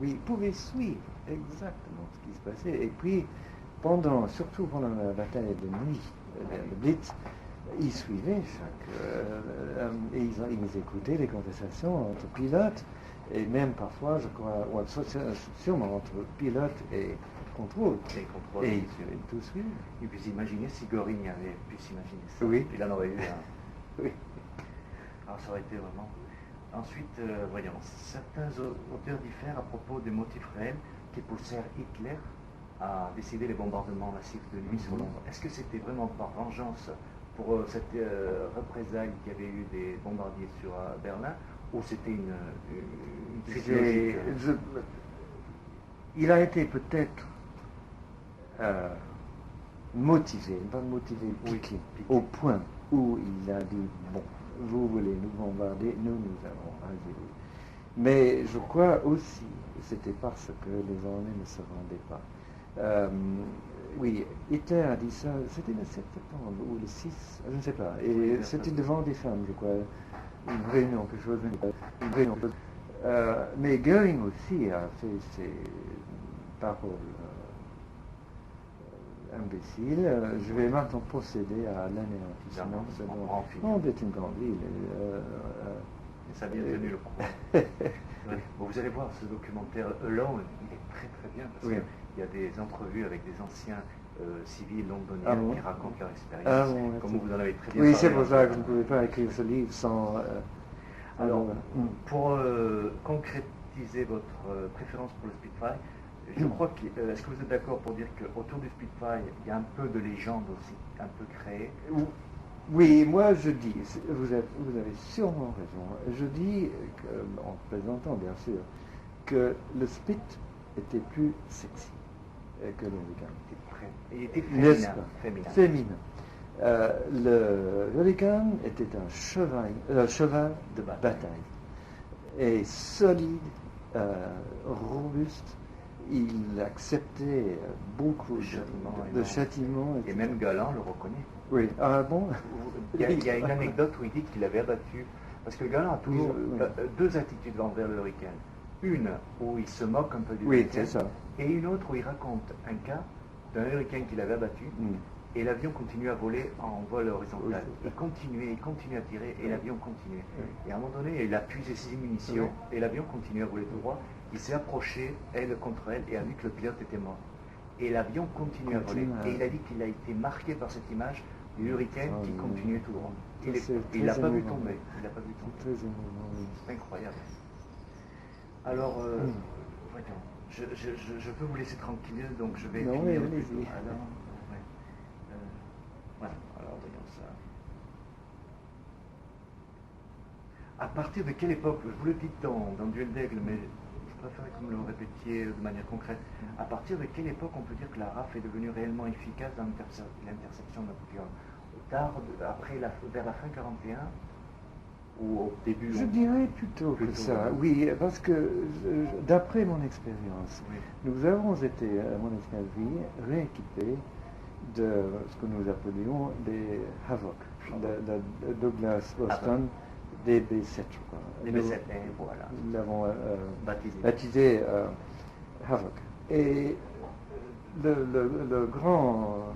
Oui, ils pouvaient suivre exactement ce qui se passait. Et puis, surtout pendant la bataille de nuit, le Blitz, ils suivaient et ils écoutaient les conversations entre pilotes, et même parfois, je crois, sûrement entre pilote et contrôle. Et ils tout suivent. Et puis imaginez si Göring avait pu s'imaginer ça. Oui. Il en aurait eu un. Oui. Alors ça aurait été vraiment... Ensuite, voyons, certains auteurs diffèrent à propos des motifs réels qui poussèrent Hitler à décider les bombardements massifs de nuit sur Londres. Est-ce que c'était vraiment par vengeance pour cette représailles qu'il y avait eu des bombardiers sur Berlin, ou c'était une suite logique? Il a été peut-être motivé, piqué, au point où il a dit, bon, vous voulez nous bombarder, nous allons agir. Mais je crois aussi, c'était parce que les Anglais ne se rendaient pas. Oui, Hitler a dit ça, c'était le 7 septembre ou le 6, je ne sais pas. Et c'était devant des femmes, je crois, une réunion, quelque chose. Une réunion. Mais Göring aussi a fait ses paroles imbéciles. Je vais maintenant procéder à l'anéantissement. C'est une grande ville. Ça a bien tenu le coup. Bon, vous allez voir ce documentaire Alone, il est très très bien parce qu'il y a des entrevues avec des anciens civils londoniens qui racontent leur expérience, comme vous en avez très bien parlé. Oui, c'est pour ça que je ne pouvais pas écrire ce livre sans... Alors, pour concrétiser votre préférence pour le Spitfire, je crois que, est-ce que vous êtes d'accord pour dire qu'autour du Spitfire, il y a un peu de légende aussi, un peu créée? Oui, moi je dis, vous avez sûrement raison, je dis, en plaisantant bien sûr, que le Spit était plus sexy que l'Hurricane. Il était féminin. Le Hurricane était un cheval de bataille, et solide, robuste. Il acceptait beaucoup de châtiments. Et même Galant le reconnaît. Oui, bon. Il y a une anecdote où il dit qu'il avait abattu, parce que Galant a toujours deux attitudes envers le Hurricane. Une où il se moque un peu du Hurricane, et une autre où il raconte un cas d'un Hurricane qu'il avait abattu, et l'avion continuait à voler en vol horizontal. Il continuait à tirer, et l'avion continuait. Et à un moment donné, il a puisé ses munitions, et l'avion continuait à voler tout droit. Il s'est approché, elle contre elle, et a vu que le pilote était mort. Et l'avion continuait à voler. Et il a dit qu'il a été marqué par cette image du Hurricane qui continuait tout droit. Il ne l'a pas vu tomber. C'est incroyable. Alors, voyons, je peux vous laisser tranquille, donc je vais finir le plus tôt. Voilà, alors voyons ça. À partir de quelle époque, je vous le dis dans Duel d'Aigle, mais je préfère que vous me le répétiez de manière concrète, à partir de quelle époque on peut dire que la RAF est devenue réellement efficace dans l'interception nocturne? Tard, après vers la fin 41 ou au début? Je dirais plutôt que ça, oui, parce que d'après mon expérience, oui, nous avons été à mon escadrille rééquipés de ce que nous appelions des Havoc, de Douglas Boston, des B7, je crois. Les B7, voilà. Nous l'avons baptisé Havoc. Et le grand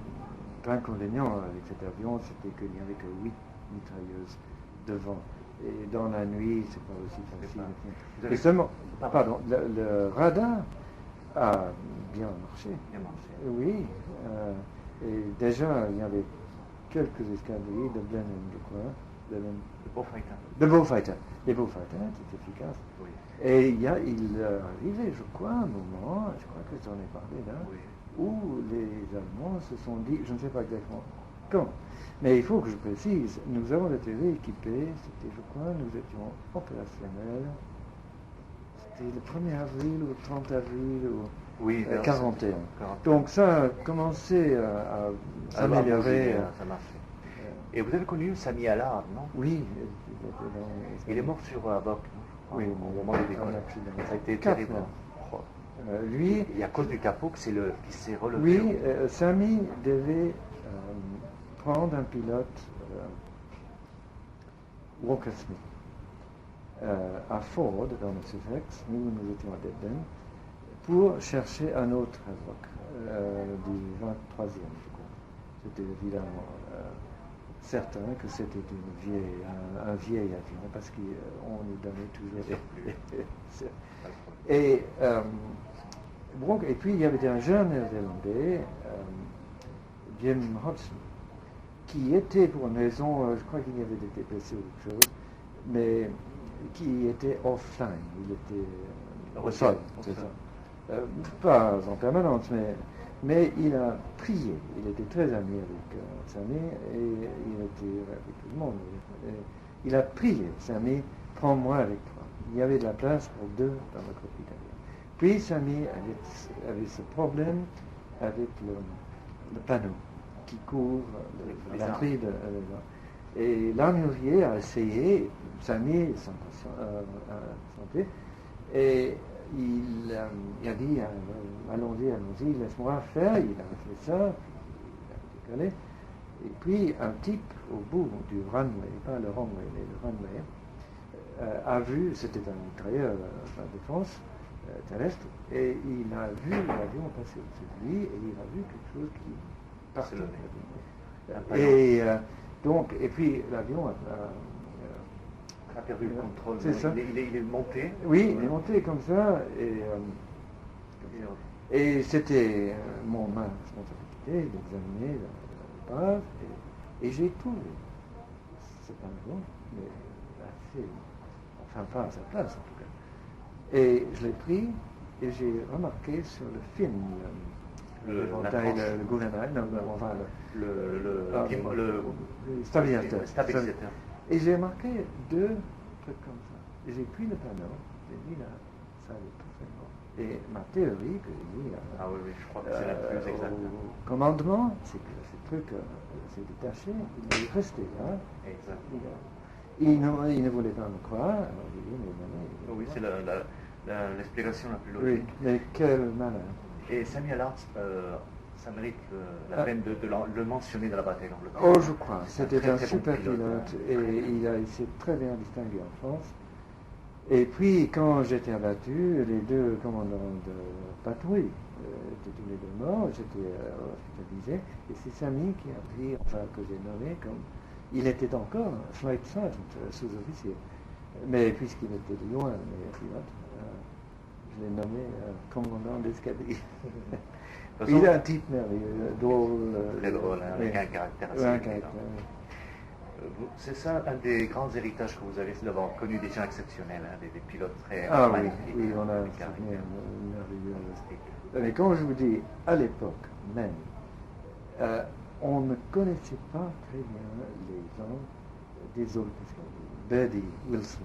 inconvénient avec cet avion, c'était qu'il n'y avait que 8 mitrailleuses devant. Et dans la nuit, c'est pas aussi facile. Et seulement, pardon, le radar a bien marché. Oui. Et déjà, il y avait quelques escadrilles de Blenheim, je crois. De Beaufighter. Les Beaufighter étaient efficaces. Oui. Et il arrivait, je crois, un moment, je crois que j'en ai parlé là, oui, où les Allemands se sont dit, je ne sais pas exactement quand, mais il faut que je précise, nous avons été rééquipés, c'était, je crois, nous étions opérationnels, c'était le 1er avril ou le 30 avril ou oui, 41. Donc ça a commencé à s'améliorer. Ça marchait. Et vous avez connu Sami Allard, non? Oui. Il est mort sur Havoc, oui, au moment du décollage. Ça a été terrible. Lui, et à cause du capot qui s'est relevé. Oui, Sami devait prendre un pilote Walker Smith à Ford, dans le Sussex, nous étions à Debden, pour chercher un autre Havoc du 23e, je crois. C'était évidemment certain que c'était un vieil avion, parce qu'on nous donnait toujours et donc, et puis il y avait un jeune néerlandais, Jim Hodgson, qui était pour une raison, je crois qu'il y avait été blessé ou quelque chose, mais qui était offline, il était au sol, c'est ça. Pas en permanence, mais il a prié, il était très ami avec Sami, et il était avec tout le monde. Et il a prié, Sami, prends-moi avec toi. Il y avait de la place pour 2 dans le cockpit avion. Puis Sami avait ce problème avec le panneau qui couvre l'entrée de l'avion. Et l'armurier a essayé, Sami santé, et il a dit allons-y, laisse-moi faire. Il a fait ça, il a décollé. Et puis un type au bout du runway, pas le runway, mais le runway, a vu, c'était un mitrailleur de la défense terrestre, et il a vu l'avion passer au-dessus de lui, et il a vu quelque chose qui partait. Et donc, et puis l'avion a perdu le contrôle. C'est ça. Il est monté. Oui, il est monté comme ça, et c'était ma responsabilité d'examiner la base, et j'ai trouvé cet avion, mais assez, enfin pas à sa place en tout cas. Et je l'ai pris, et j'ai remarqué sur le film, le gouvernail, le stabilisateur. Et j'ai marqué 2 trucs comme ça. Et j'ai pris le panneau, j'ai dit là, ça allait parfaitement. Et ma théorie que j'ai dit je crois que c'est la plus exacte. Au commandement, c'est que ce truc s'est détaché, il est resté là. Exact. Il ne voulait pas me croire, alors j'ai dit, mais oui, c'est l'explication la plus logique. Oui, mais quel malin. Et Sami Allard, ça mérite la peine de le mentionner dans la bataille d'Angleterre. Oh, je crois. C'était un super pilote, et il s'est très bien distingué en France. Et puis, quand j'étais abattu, les 2 commandants de patrouille étaient tous les 2 morts, j'étais hospitalisé, et c'est Sami qui a pris, enfin, que j'ai nommé comme... Il était encore flight sergeant, sous-officier. Mais puisqu'il était loin, le pilote, je l'ai nommé commandant d'escadrille. Il est un type merveilleux, drôle. Très drôle, avec un caractère assez c'est ça un des grands héritages que vous avez, c'est d'avoir connu des gens exceptionnels, des pilotes très magnifiques. Oui, on a un merveilleux. Mais quand je vous dis, à l'époque même, on ne connaissait pas très bien les gens des autres, Birdie Wilson,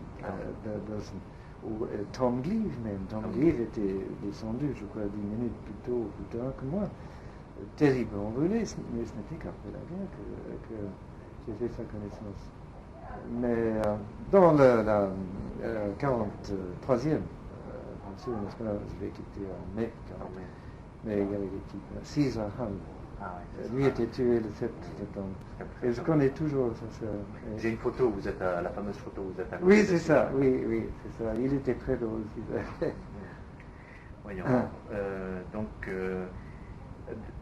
Wilson, ou Tom Gleave même. Tom Gleave était descendu, je crois, 10 minutes plus tard que moi. Terriblement brûlé, mais ce n'était qu'après la guerre que j'ai fait sa connaissance. Mais dans la 43e, bien sûr, n'est-ce pas, je l'ai quitté en mai, mais il y avait des types. Caesar Hull. Lui était tué le 7 septembre. Et je connais toujours sa sœur. J'ai une photo, vous êtes la fameuse photo où vous êtes à côté. Oui, c'est ça, oui, c'est ça. Il était très drôle aussi. Voyons.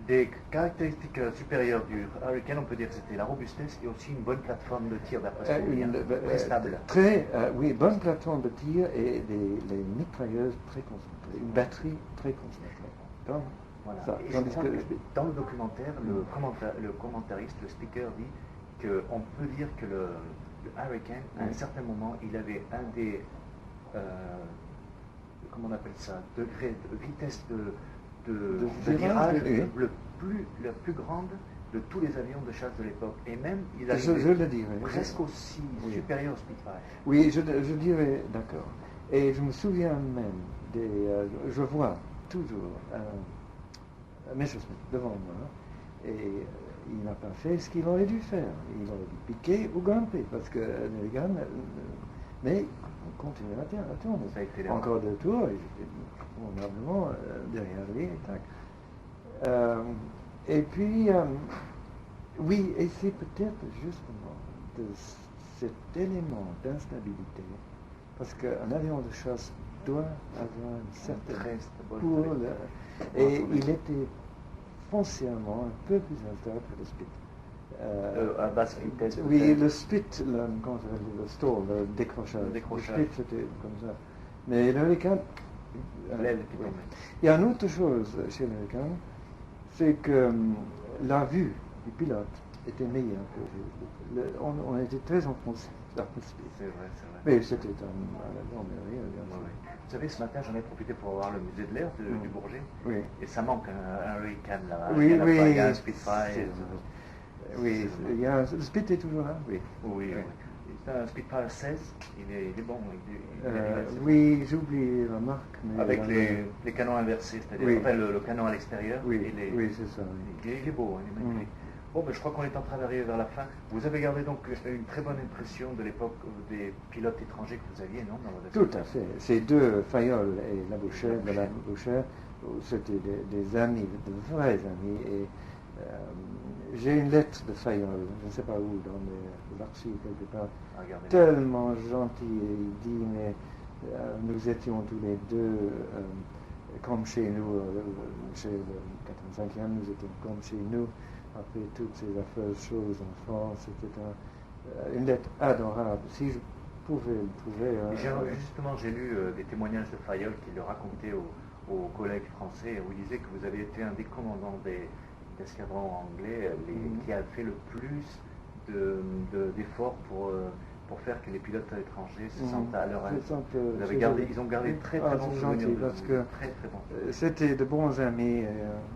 Des caractéristiques supérieures du Hurricane, on peut dire que c'était la robustesse et aussi une bonne plateforme de tir d'après ce que très stable. Oui, bonne plateforme de tir et les mitrailleuses très concentrées, une batterie très concentrée. Voilà. Dans le documentaire, le commentariste, le speaker dit qu'on peut dire que le Hurricane, à un certain moment, il avait un des, comment on appelle ça, degrés de vitesse de virage la plus grande de tous les avions de chasse de l'époque. Et même, il avait presque aussi supérieur au Spitfire. Oui, je dirais, d'accord. Et je me souviens même je vois toujours Messerschmitt devant moi, et il n'a pas fait ce qu'il aurait dû faire. Il aurait dû piquer ou grimper, parce que l'Américain, mais on continue à tourner. Encore 2 tours, et j'étais probablement derrière lui, et tac. Et puis, oui, et c'est peut-être justement de cet élément d'instabilité, parce qu'un avion de chasse doit avoir une certaine et il était foncièrement un peu plus instable que le Spit. À basse vitesse. Oui, le Spit, le stall, le décrochage. Le Spit, c'était comme ça. Mais l'Hurricane, il y a une autre chose chez l'Hurricane, c'est que la vue du pilote était meilleure que on était très enfoncé dans le Spit. C'est vrai. Mais c'était un avion merveilleux, bien sûr. Vous savez, ce matin, j'en ai profité pour voir le musée de l'air du Bourget. Oui. Et ça manque un Hurricane là-bas. Oui, il y a un Spitfire. Oui, le Spit est toujours là. Oui. C'est un Spitfire 16, il est bon. Oui, j'oublie la marque. Mais avec les canons inversés, c'est-à-dire enfin, le canon à l'extérieur. Oui, c'est ça. Il est beau, il est magnifique. Bon, je crois qu'on est en train d'arriver vers la fin. Vous avez gardé donc une très bonne impression de l'époque des pilotes étrangers que vous aviez, non, dans votre Tout à fait. Ces deux, Fayolle et Labouchere, c'était des amis, de vrais amis. Et j'ai une lettre de Fayolle, je ne sais pas où, dans l'archive quelque part, tellement gentil. Il dit, mais nous étions tous les deux, comme chez nous, chez le 85e, nous étions comme chez nous. Après toutes ces affreuses choses en France, etc. Une lettre adorable. Si je pouvais le trouver. Justement, j'ai lu des témoignages de Fayolle qui le racontait aux collègues français, où il disait que vous avez été un des commandants d'escadrons anglais qui a fait le plus d'efforts pour faire que les pilotes étrangers se sentent à leur aise. Ils ont gardé très bons souvenirs. Parce que c'était de bons amis,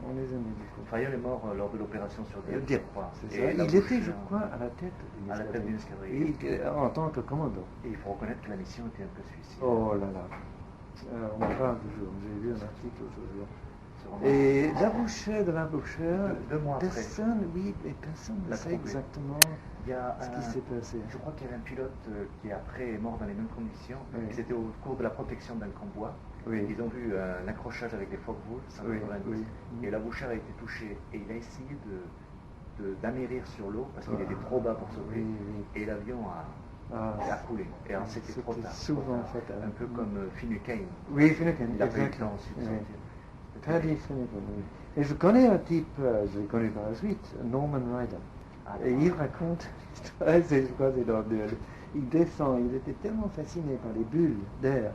on les aimait beaucoup. Fayolle est mort lors de l'opération sur Dieppe, je crois. Il était, je crois, à la tête d'une escadrille. En tant que commandant. Et il faut reconnaître que la mission était un peu suicide. Oh là là. On en parle toujours. J'ai lu un article aujourd'hui. Et de la Bouchere, 2 mois après. Personne ne sait exactement ce qui s'est passé. Je crois qu'il y avait un pilote qui après est mort dans les mêmes conditions. C'était au cours de la protection d'un convoi. Ils ont vu un accrochage avec des Focke-Wulf 190 et la Bouchere a été touchée et il a essayé d'amérir sur l'eau parce qu'il était trop bas pour sauter et l'avion a coulé. Et c'était trop tard. Souvent un peu comme Finucane. Oui, Finucane, exactement. Paddy Finucane, oui. Et je connais un type, je l'ai connu par la suite, Norman Ryder. Et il raconte l'histoire, je crois que c'est dans il descend, il était tellement fasciné par les bulles d'air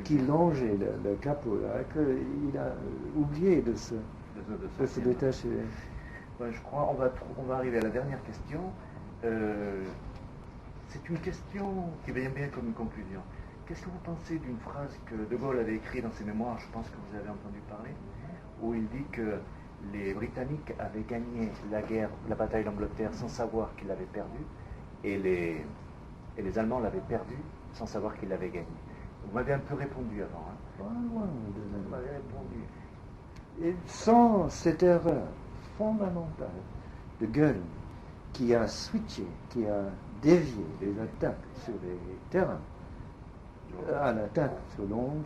qui longeaient le capot là, qu'il a oublié de se détacher. Je crois on va arriver à la dernière question. C'est une question qui vient bien comme une conclusion. Qu'est-ce que vous pensez d'une phrase que De Gaulle avait écrite dans ses mémoires, je pense que vous avez entendu parler, où il dit que les Britanniques avaient gagné la bataille d'Angleterre sans savoir qu'ils l'avaient perdue, et les Allemands l'avaient perdu sans savoir qu'ils l'avaient gagné. Vous m'avez un peu répondu avant. Vous m'avez répondu. Et sans cette erreur fondamentale de Göring, qui a switché, qui a dévié les attaques sur les terrains à l'attaque sur Londres,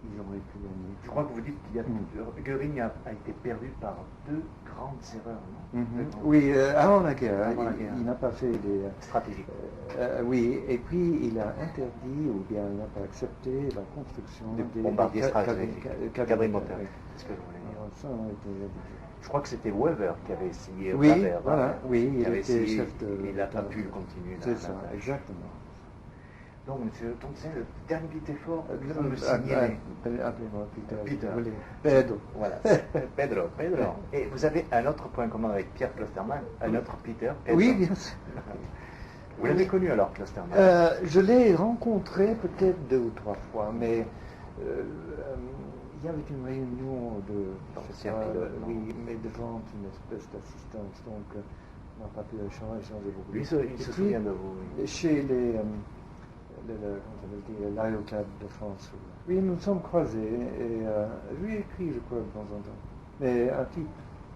ils auraient pu gagner. Je crois que vous dites qu'il Göring a été perdu par deux grandes erreurs, non? Oui, avant la guerre, Avant la guerre. Il n'a pas fait des... Stratégiques. oui, et puis il a interdit, ou bien il n'a pas accepté la construction Des bombardiers stratégiques, quadrimoteurs. Oui. C'est ce que je voulais dire. Alors, ça a été... Je crois que c'était Weber qui avait essayé au Oui, travers, voilà, oui, qui il avait était essayé, chef de... il n'a pas pu le continuer. C'est ça, exactement. Donc, monsieur Thompson, le dernier petit effort, vous me Appelez-moi signalez. Peter. Peter. Pedro. Voilà, Pedro. Et vous avez un autre point commun avec Pierre Klosterman, un autre Peter. Pedro. Oui, bien sûr. Vous l'avez connu alors, Klosterman? Je l'ai rencontré peut-être 2 ou 3 fois, mais il y avait une réunion D'anciens pilotes, non? oui, mais devant une espèce d'assistance, donc on n'a pas pu échanger beaucoup. Lui, il se souvient de vous. Oui. Chez les l'Aéroclub de France. Oui, nous nous sommes croisés et je lui ai écrit, je crois, de temps en temps. Mais un type.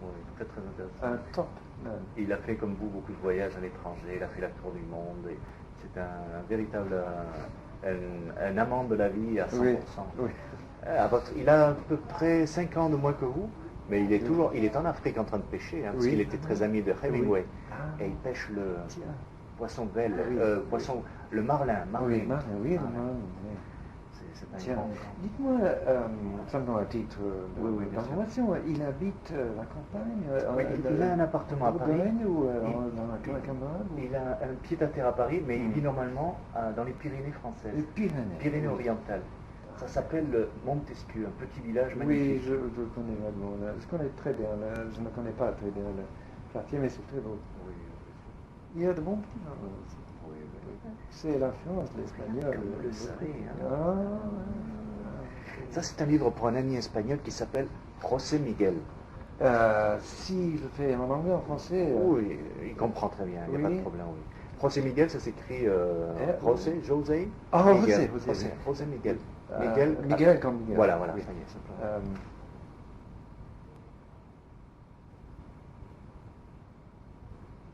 Oui, très très intéressant. Un top man. Il a fait comme vous beaucoup de voyages à l'étranger, il a fait la tour du monde. Et c'est un véritable un amant de la vie à 100%. Oui. Il a à peu près 5 ans de moins que vous, mais il est en Afrique en train de pêcher, parce qu'il était très ami de Hemingway. Et il pêche le poisson belle, le marlin. Oui, le marlin. C'est un grand. Dites-moi, simplement à titre d'information, il habite la campagne il a un appartement à Paris. Ou dans la Camargue? Il a un pied-à-terre à Paris, mais il vit normalement dans les Pyrénées françaises. Les Pyrénées orientales. Ça s'appelle Montesquieu, un petit village magnifique. Oui, je connais vaguement. Je connais très bien. Je ne connais pas très bien le quartier, mais c'est très beau. Oui. Il y a de bons plats aussi. Oui. C'est l'influence de l'espagnol. Comme vous le savez. Ça, c'est un livre pour un ami espagnol qui s'appelle José Miguel. Si je fais en anglais, en français... Oui, il comprend très bien, il n'y a pas de problème. Oui. José Miguel, ça s'écrit José Miguel. Miguel comme Miguel. Voilà, oui. ça y est, simplement.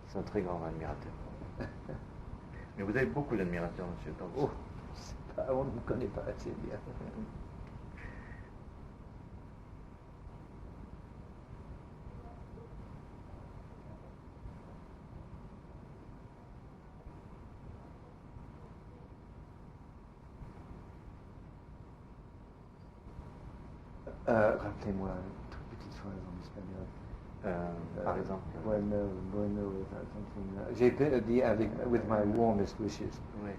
C'est un très grand admirateur. Mais vous avez beaucoup d'admirateurs, monsieur Thompson. On ne me connaît pas assez bien. Rappelez-moi une toute petite phrase en espagnol. Par exemple. Bueno, something. J'ai dit avec with my warmest wishes. Oui.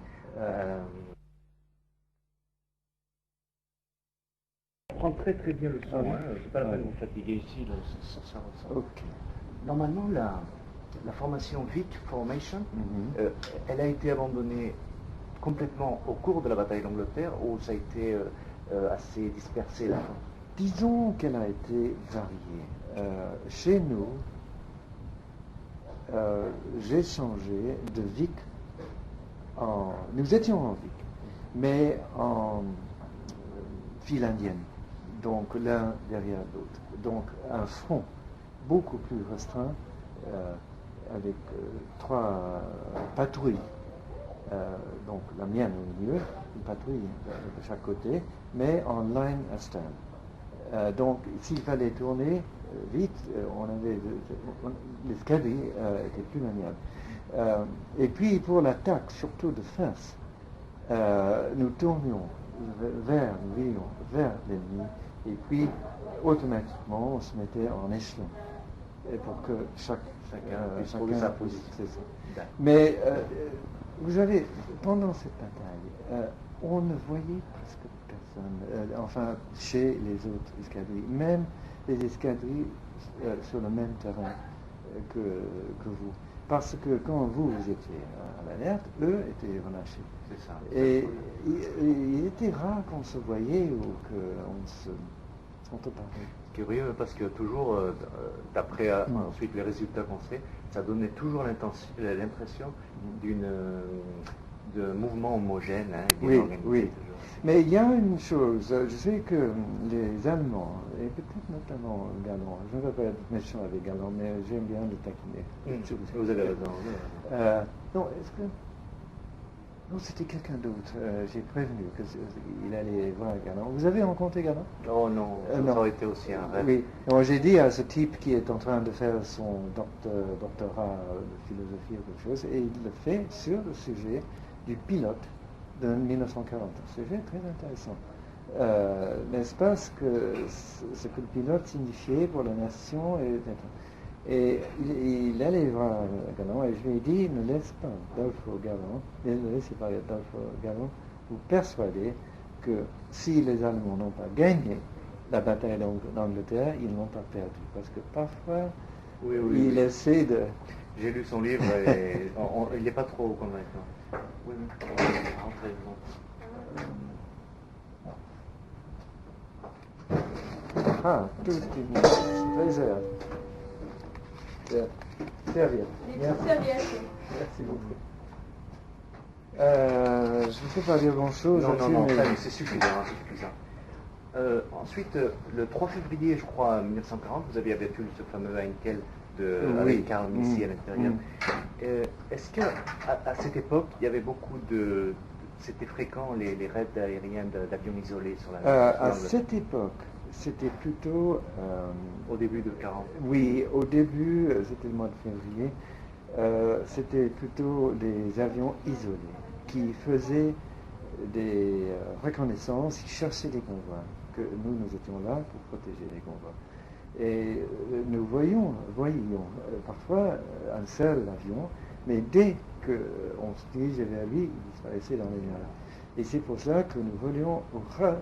On prend très très bien le son. C'est pas la peine de vous fatiguer ici. Ça ressort. Ok. Normalement, la formation Vic Formation, elle a été abandonnée complètement au cours de la bataille d'Angleterre, où ça a été assez dispersé là. Disons qu'elle a été variée. Chez nous, j'ai changé de Vic en... Nous étions en Vic, mais en file indienne, donc l'un derrière l'autre. Donc un front beaucoup plus restreint, avec 3 patrouilles. Donc la mienne au milieu, une patrouille de chaque côté, mais en line astern. Donc s'il fallait tourner vite, l'escadrille était plus maniable. Et puis pour l'attaque, surtout de face, nous tournions vers l'ennemi, et puis automatiquement on se mettait en échelon, et pour que chacun puisse trouver sa position. C'est ça. Mais vous avez, pendant cette bataille, on ne voyait presque personne, enfin chez les autres escadrilles, même les escadrilles sur le même terrain que vous. Parce que quand vous étiez à l'alerte, eux étaient relâchés. C'est ça. Et il était rare qu'on se voyait ou qu'on se sont apparus. Curieux parce que toujours, d'après ensuite les résultats qu'on sait, ça donnait toujours l'impression de mouvement homogène, hein, et bien Oui, organisé oui. toujours. Mais il y a une chose, je sais que les Allemands, et peut-être notamment Galland, je ne veux pas être méchant avec Galland, mais j'aime bien le taquiner. Vous avez raison. Non, est-ce que... Non, c'était quelqu'un d'autre. J'ai prévenu qu'il allait voir Galland. Vous avez rencontré Galland? Oh non, ça aurait été aussi un rêve. Oui. Alors, j'ai dit à ce type qui est en train de faire son doctorat de philosophie ou quelque chose, et il le fait sur le sujet du pilote de 1940. Un sujet très intéressant. N'est-ce pas ce que le pilote signifiait pour la nation, et il allait voir Galland et je lui ai dit, ne laisse pas Dolfo Galland, ne laissez pas Dolfo Galland vous persuader que si les Allemands n'ont pas gagné la bataille d'Angleterre, ils n'ont pas perdu. Parce que parfois, il essaie de... J'ai lu son livre et il n'est pas trop convaincant. Oui, on va rentrer. Ah, tout est réserve. Serviette. Merci beaucoup. Je ne sais pas dire grand-chose. Non, c'est suffisant. Ensuite, le 3 février, je crois, 1940, vous aviez abattu ce fameux Heinkel avec Karl Missy à l'intérieur. Est-ce qu'à cette époque, il y avait beaucoup de... C'était fréquent, les raids aériens d'avions isolés sur la... À cette époque, c'était plutôt... au début de 40. Oui, au début, c'était le mois de février, c'était plutôt des avions isolés qui faisaient des reconnaissances, qui cherchaient des convois, que nous étions là pour protéger les convois. Et nous voyions parfois un seul avion, mais dès qu'on se dirigeait vers lui, il disparaissait dans les nuages. Et c'est pour ça que nous volions au ras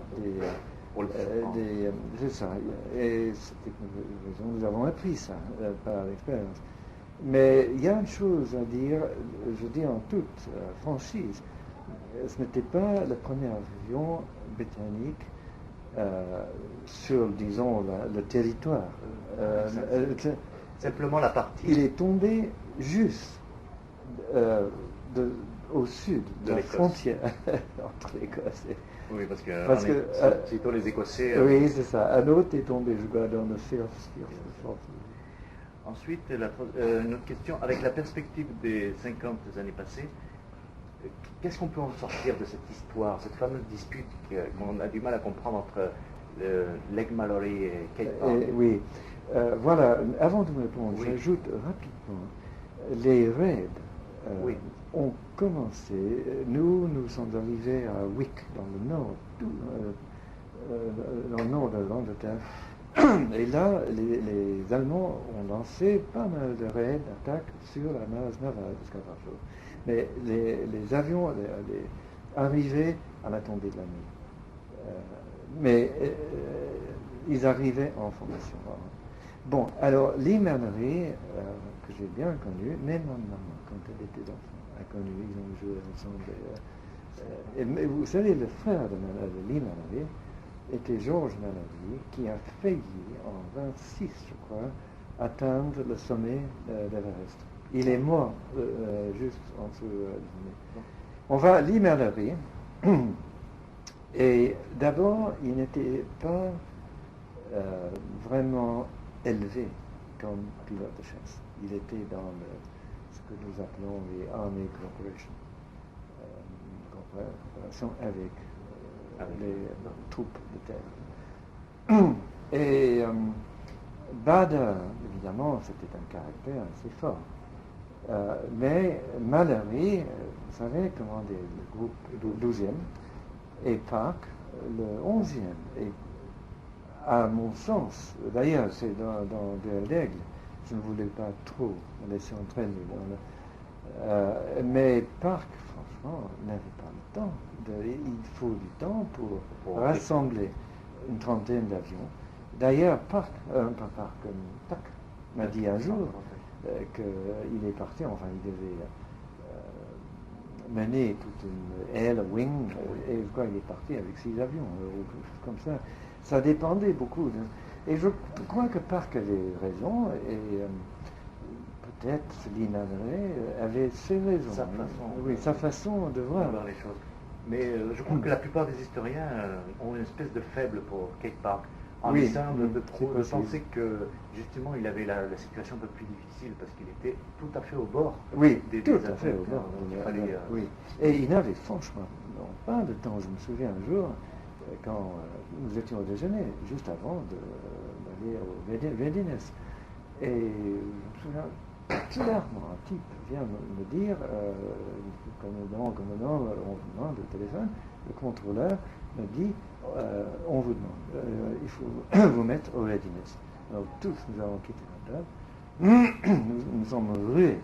c'est ça. Et nous avons appris ça par l'expérience. Mais il y a une chose à dire, je dis en toute franchise, ce n'était pas le premier avion britannique sur, disons, le territoire. Simplement la partie. Il est tombé juste au sud de la frontière entre l'Écosse et... Oui, parce que c'est plutôt les Écossais. Oui, c'est ça. Un autre est tombé, je crois, dans le Firth. Ensuite, une autre question. Avec la perspective des 50 années passées, qu'est-ce qu'on peut en sortir de cette histoire, cette fameuse dispute qu'on a du mal à comprendre entre Leg Mallory et Kate Barr? Oui. Voilà, avant de me répondre, j'ajoute rapidement, les raids ont commencé, nous sommes arrivés à Wick, dans le nord de l'Angleterre, et là, les Allemands ont lancé pas mal de raids, d'attaques sur la base navale de Scarborough. Mais les avions arrivaient à la tombée de la nuit. Mais ils arrivaient en formation. Bon, alors, Lee Mallory, que j'ai bien connu, même ma maman, quand elle était enfant, a connu, ils ont joué ensemble. Mais vous savez, le frère de Lee Mallory était George Mallory, qui a failli, en 26, je crois, atteindre le sommet d'Everest. Il est mort juste en dessous du sommet. On va à Lee Mallory, et d'abord, il n'était pas vraiment élevé comme pilote de chasse. Il était dans ce que nous appelons les Army Corporation, coopération avec les troupes de terre. Et Bader, évidemment, c'était un caractère assez fort. Mais Mallory, vous savez, commandait le groupe 12e et Park le 11e. Et à mon sens, d'ailleurs, c'est dans Duel d'Aigle, je ne voulais pas trop me laisser entraîner mais Park, franchement, n'avait pas le temps. Il faut du temps pour rassembler une trentaine d'avions. D'ailleurs, Tack m'a dit un jour qu'il est parti, enfin, il devait mener toute une aile, wing, et je crois qu'il est parti avec 6 avions, ou quelque chose comme ça. Ça dépendait beaucoup. Et je crois que Park avait raison, et peut-être Lina avait ses raisons. Sa façon, oui, sa façon de voir les choses. Mais je crois que la plupart des historiens ont une espèce de faible pour Kate Park, en essayant de penser que justement il avait la situation un peu plus difficile parce qu'il était tout à fait au bord. Oui, tout à fait au bord. Oui. Et il avait franchement pas de temps. Je me souviens un jour, quand nous étions au déjeuner, juste avant d'aller au Vedines. Et je me souviens, clairement, un type vient me dire, commandant, on vous demande le téléphone, le contrôleur me dit, on vous demande, il faut vous mettre au Vedines. Alors tous nous avons quitté la table, nous sommes rués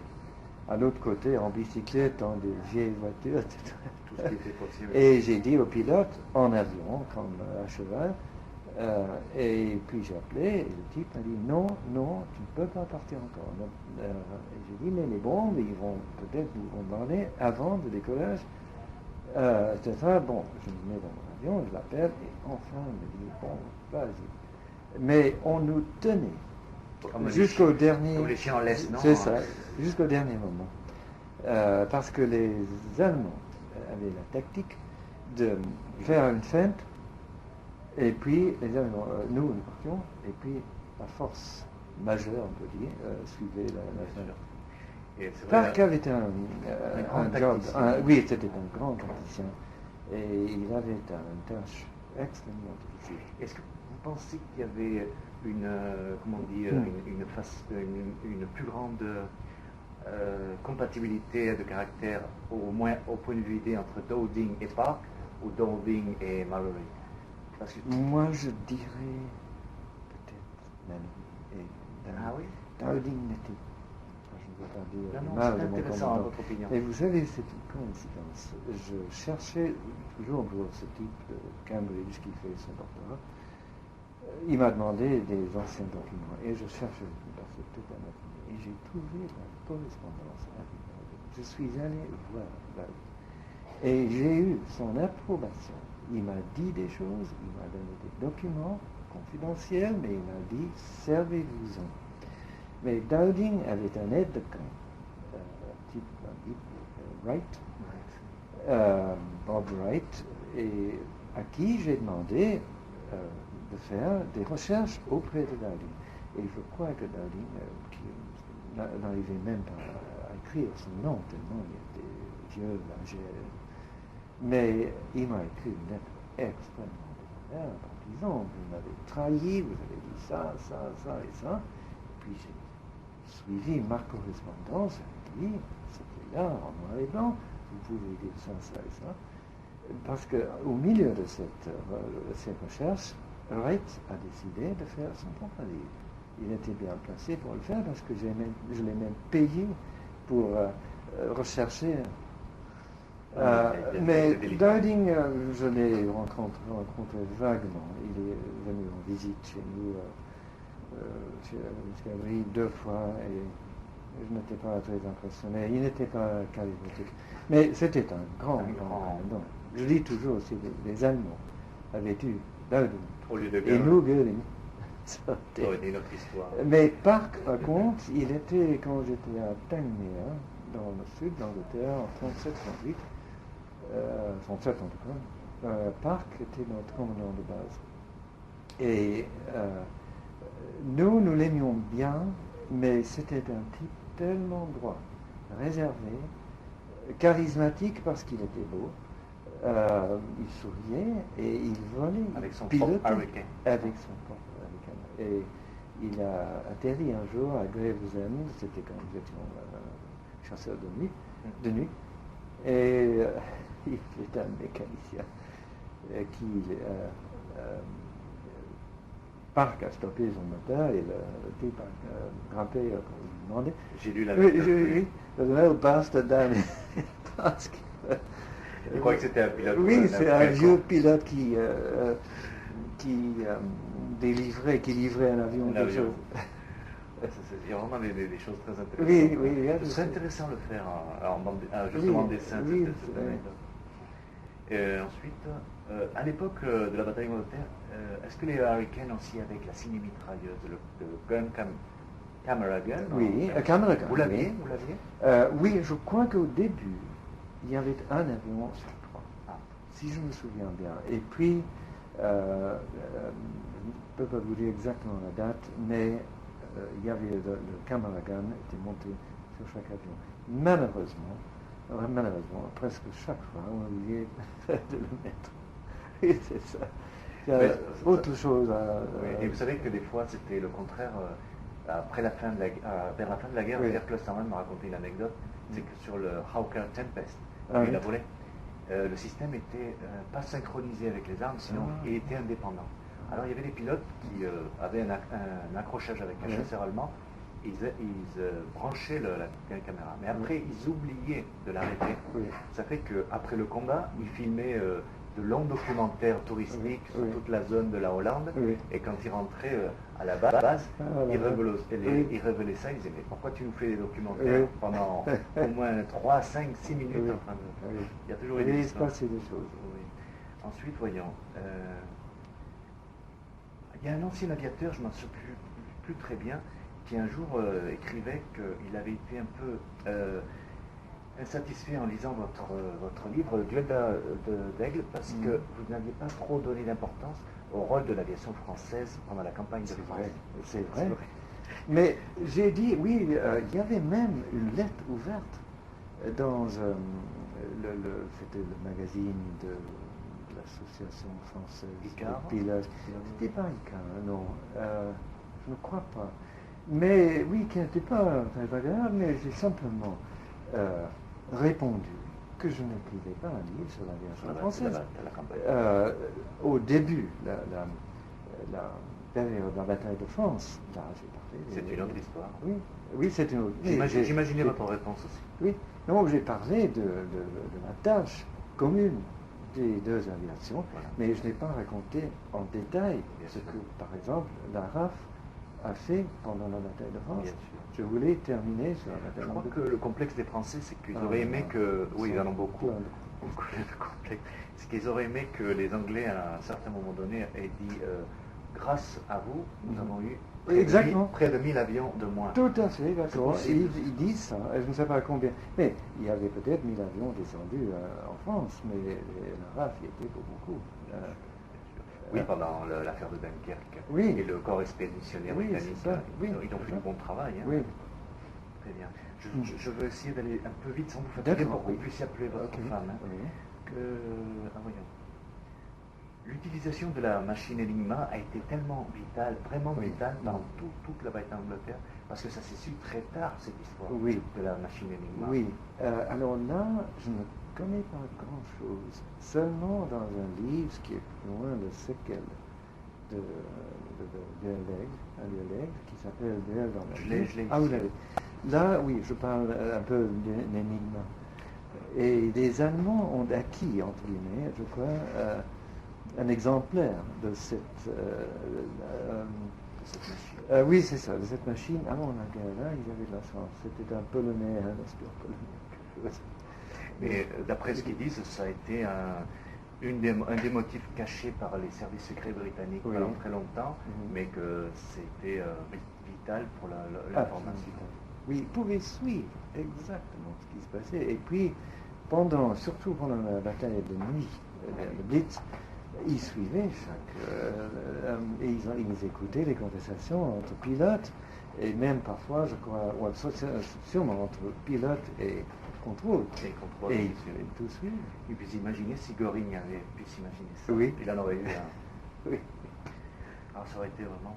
à l'autre côté en bicyclette, dans des vieilles voitures, etc. Tout ce qui était possible. Et j'ai dit au pilote, en avion, comme à cheval, et puis j'ai appelé, et le type m'a dit, non, tu ne peux pas partir encore. Et j'ai dit, mais les bombes, ils vont peut-être nous bombarder avant le décollage, etc. Bon, je me mets dans mon avion, je l'appelle, et enfin, il me dit, bon, vas-y. Mais on nous tenait jusqu'au dernier... Comme les chiens en laisse, non? C'est ça, jusqu'au dernier moment. Parce que les Allemands avaient la tactique de faire une feinte, et puis les Allemands, nous partions, et puis la force majeure, on peut dire, suivait la feinte. Park avait un job, oui, c'était un grand tacticien, et il avait une tâche extrêmement difficile. Est-ce que vous pensez qu'il y avait une plus grande compatibilité de caractère, au moins au point de vue idée, entre Dowding et Park, ou Dowding et Mallory? Moi, je dirais peut-être Mallory. Ah oui? Dowding n'était, je ne veux pas dire non, mal c'est de mon intéressant, commandant. votre opinion. Et vous savez, c'est une coïncidence. Je cherchais toujours pour ce type de Cambridge qui fait son doctorat. Il m'a demandé des anciens documents et je cherchais toute la matinée et j'ai trouvé la correspondance avec Dowding. Je suis allé voir Dowding et j'ai eu son approbation. Il m'a dit des choses, il m'a donné des documents confidentiels, mais il m'a dit servez-vous-en. Mais Dowding avait un aide de camp, type Wright, Bob Wright, et à qui j'ai demandé de faire des recherches auprès de Dowding. Et je crois que Dowding, qui n'arrivait même pas à écrire son nom, tellement il était vieux, âgé. Mais il m'a écrit une lettre extrêmement désagréable en disant, vous m'avez trahi, vous avez dit ça et ça. Et puis j'ai suivi ma correspondance avec lui, c'était là, en noir et blanc, vous pouvez dire ça et ça. Parce qu'au milieu de ces recherches, Wright a décidé de faire son propre livre. Il était bien placé pour le faire parce que je l'ai même payé pour rechercher. Mais Dowding, je l'ai rencontré vaguement. Il est venu en visite chez nous, chez Gabri, 2 fois, et je n'étais pas très impressionné. Il n'était pas charismatique. Mais c'était un grand. Donc, je dis toujours aussi, les Allemands avaient eu Dowding. Au lieu de et nous, Göring. Ça aurait été notre histoire. Mais Park, par contre, il était, quand j'étais à Tangmere, dans le sud d'Angleterre, en 37-38, 37 en tout cas, Park était notre commandant de base. Et nous l'aimions bien, mais c'était un type tellement droit, réservé, charismatique parce qu'il était beau. Il souriait et il volait. Avec son pilotait propre Hurricane. Avec son propre Hurricane. Et il a atterri un jour à Gravesend, c'était quand nous étions chasseurs de nuit, et il était un mécanicien qui Park a stoppé son moteur et le type a grimpé quand il demandait. J'ai lu la Oui, le bastard down. Je crois que c'était un pilote. Oui, c'est un vieux pilote qui livrait un avion. Il y a vraiment des choses très intéressantes. Oui. C'est intéressant de le faire justement en dessin. Oui, Ensuite, À l'époque de la bataille d'Angleterre, est-ce que les Américains aussi avec la ciné-mitrailleuse, le camera gun? Oui, camera gun. Vous l'aviez? Oui, je crois qu'au début, il y avait un avion sur 3, si je me souviens bien. Et puis, je ne peux pas vous dire exactement la date, mais il y avait le camera gun était monté sur chaque avion. Malheureusement, presque chaque fois, on oubliait de le mettre. Et c'est ça. Autre chose à... Oui. Et vous savez que des fois, c'était le contraire. Après la fin de vers la fin de la guerre, Pierre Klosterman m'a raconté une anecdote. C'est que sur le Hawker Tempest, il a volé, le système était pas synchronisé avec les armes, sinon il était indépendant. Alors il y avait des pilotes qui avaient un accrochage avec un chasseur allemand. Ils branchaient la caméra, mais après ils oubliaient de l'arrêter. Ça fait qu'après le combat, ils filmaient de longs documentaires touristiques sur toute la zone de la Hollande, et quand ils rentraient à la base, ils révélaient ça, ils disaient mais pourquoi tu nous fais des documentaires pendant au moins 3, 5, 6 minutes en train de... Il y a toujours des choses. Ensuite, voyons, il y a un ancien aviateur, je ne m'en souviens plus très bien, qui un jour écrivait qu'il avait été un peu insatisfait en lisant votre livre Duel d'Aigle, parce que vous n'aviez pas trop donné d'importance au rôle de l'aviation française pendant la campagne de France. C'est vrai. Mais j'ai dit, oui, il y avait même une lettre ouverte dans c'était le magazine de l'association française de pilotes. C'était pas Icar, non, je ne crois pas. Mais oui, qui n'était pas très agréable, mais j'ai simplement répondu que je n'écrivais pas un livre sur l'aviation française. Au début, la période de la bataille de France, là j'ai parlé. C'est une autre histoire. Oui, c'est une autre. J'imaginais votre réponse aussi. Oui, non, j'ai parlé de la tâche commune des deux aviations, mais je n'ai pas raconté en détail ce que, par exemple, la RAF a fait pendant la bataille de France. Je voulais terminer sur la bataille de France. Je crois que le complexe des Français, c'est qu'ils auraient aimé que... Oui, ils en ont beaucoup de complexes. C'est qu'ils auraient aimé que les Anglais, à un certain moment donné, aient dit grâce à vous, nous avons eu près de 1000 avions de moins. Tout à fait, d'accord. Ils disent ça, je ne sais pas combien. Mais il y avait peut-être 1000 avions descendus en France, mais la RAF y était pour beaucoup. Oui, pendant l'affaire de Dunkerque. Et le corps expéditionnaire britannique, ils ont fait du bon travail. Oui. Très bien. Je veux essayer d'aller un peu vite sans vous fatiguer pour que vous puissiez appeler votre femme. Voyons. L'utilisation de la machine Enigma a été tellement vitale, vraiment vitale, dans toute la bataille d'Angleterre, parce que ça s'est su très tard, cette histoire de la machine Enigma. Oui. Alors là, je ne connais pas grand-chose. Seulement dans un livre qui est plus loin de séquelles de l'aigle, qui s'appelle Duel dans la nuit. Je l'ai vous l'avez. Là, oui, je parle un peu d'Enigma. Et les Allemands ont acquis, entre guillemets, je crois, un exemplaire de cette machine. Oui, c'est ça, de cette machine. Avant la guerre, là, ils avaient de la chance. C'était un polonais, un espion polonais. Mais d'après ce qu'ils disent, ça a été un des motifs cachés par les services secrets britanniques pendant très longtemps, mais que c'était vital pour l'information. Oui, ils pouvaient suivre exactement ce qui se passait. Et puis, surtout pendant la bataille de nuit, le Blitz, ils suivaient et ils écoutaient les conversations entre pilotes, et même parfois, je crois, sûrement entre pilote et contrôle. Et ils tout suivent. Et puis imaginez si Göring avait pu s'imaginer ça. Oui. Il en aurait eu un. Alors ça aurait été vraiment...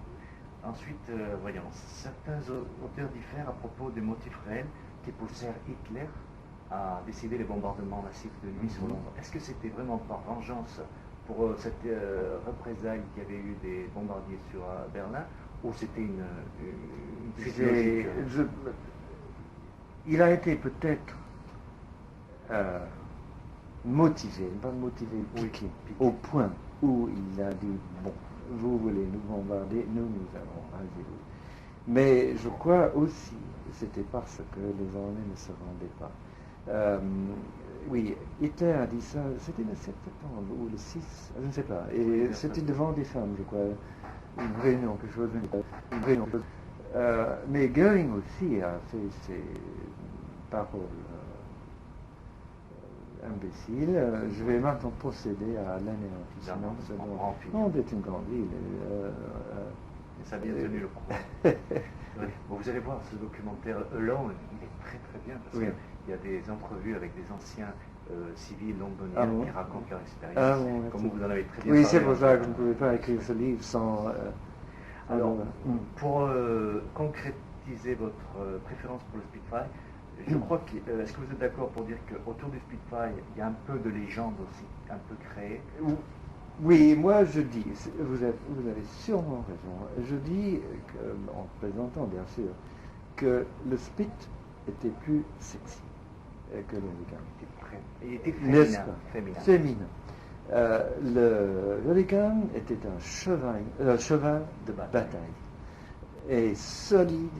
Ensuite, voyons, certains auteurs diffèrent à propos des motifs réels qui poussèrent Hitler à décider les bombardements massifs de nuit sur Londres. Est-ce que c'était vraiment par vengeance pour cette représailles qu'il y avait eu des bombardiers sur Berlin, ou c'était une suite logique? Il a été peut-être motivé, piqué, au point où il a dit, bon, vous voulez nous bombarder, nous allons raser. Mais je crois aussi que c'était parce que les Anglais ne se rendaient pas. Oui, Hitler a dit ça, c'était le 7 septembre ou le 6, je ne sais pas. Et c'était devant des femmes, je crois, une réunion, quelque chose. Une réunion. Mais Göring aussi a fait ses paroles imbéciles. Je vais maintenant procéder à l'anéantissement. Londres est une grande ville. Et ça a bien tenu le coup. Oui. Bon, vous allez voir ce documentaire long, il est très très bien parce qu'il y a des entrevues avec des anciens civils londoniens qui racontent leur expérience, comme vous en avez très bien parlé. Oui, c'est pour ça que je ne pouvais pas écrire ce livre sans... Alors, pour concrétiser votre préférence pour le Spitfire, je crois que, est-ce que vous êtes d'accord pour dire qu'autour du Spitfire, il y a un peu de légende aussi, un peu créée? Oui, moi je dis, vous avez sûrement raison, je dis, en plaisantant bien sûr, que le Spit était plus sexy que l'Hurricane. Il était féminin. Le Hurricane était un cheval de bataille, et solide,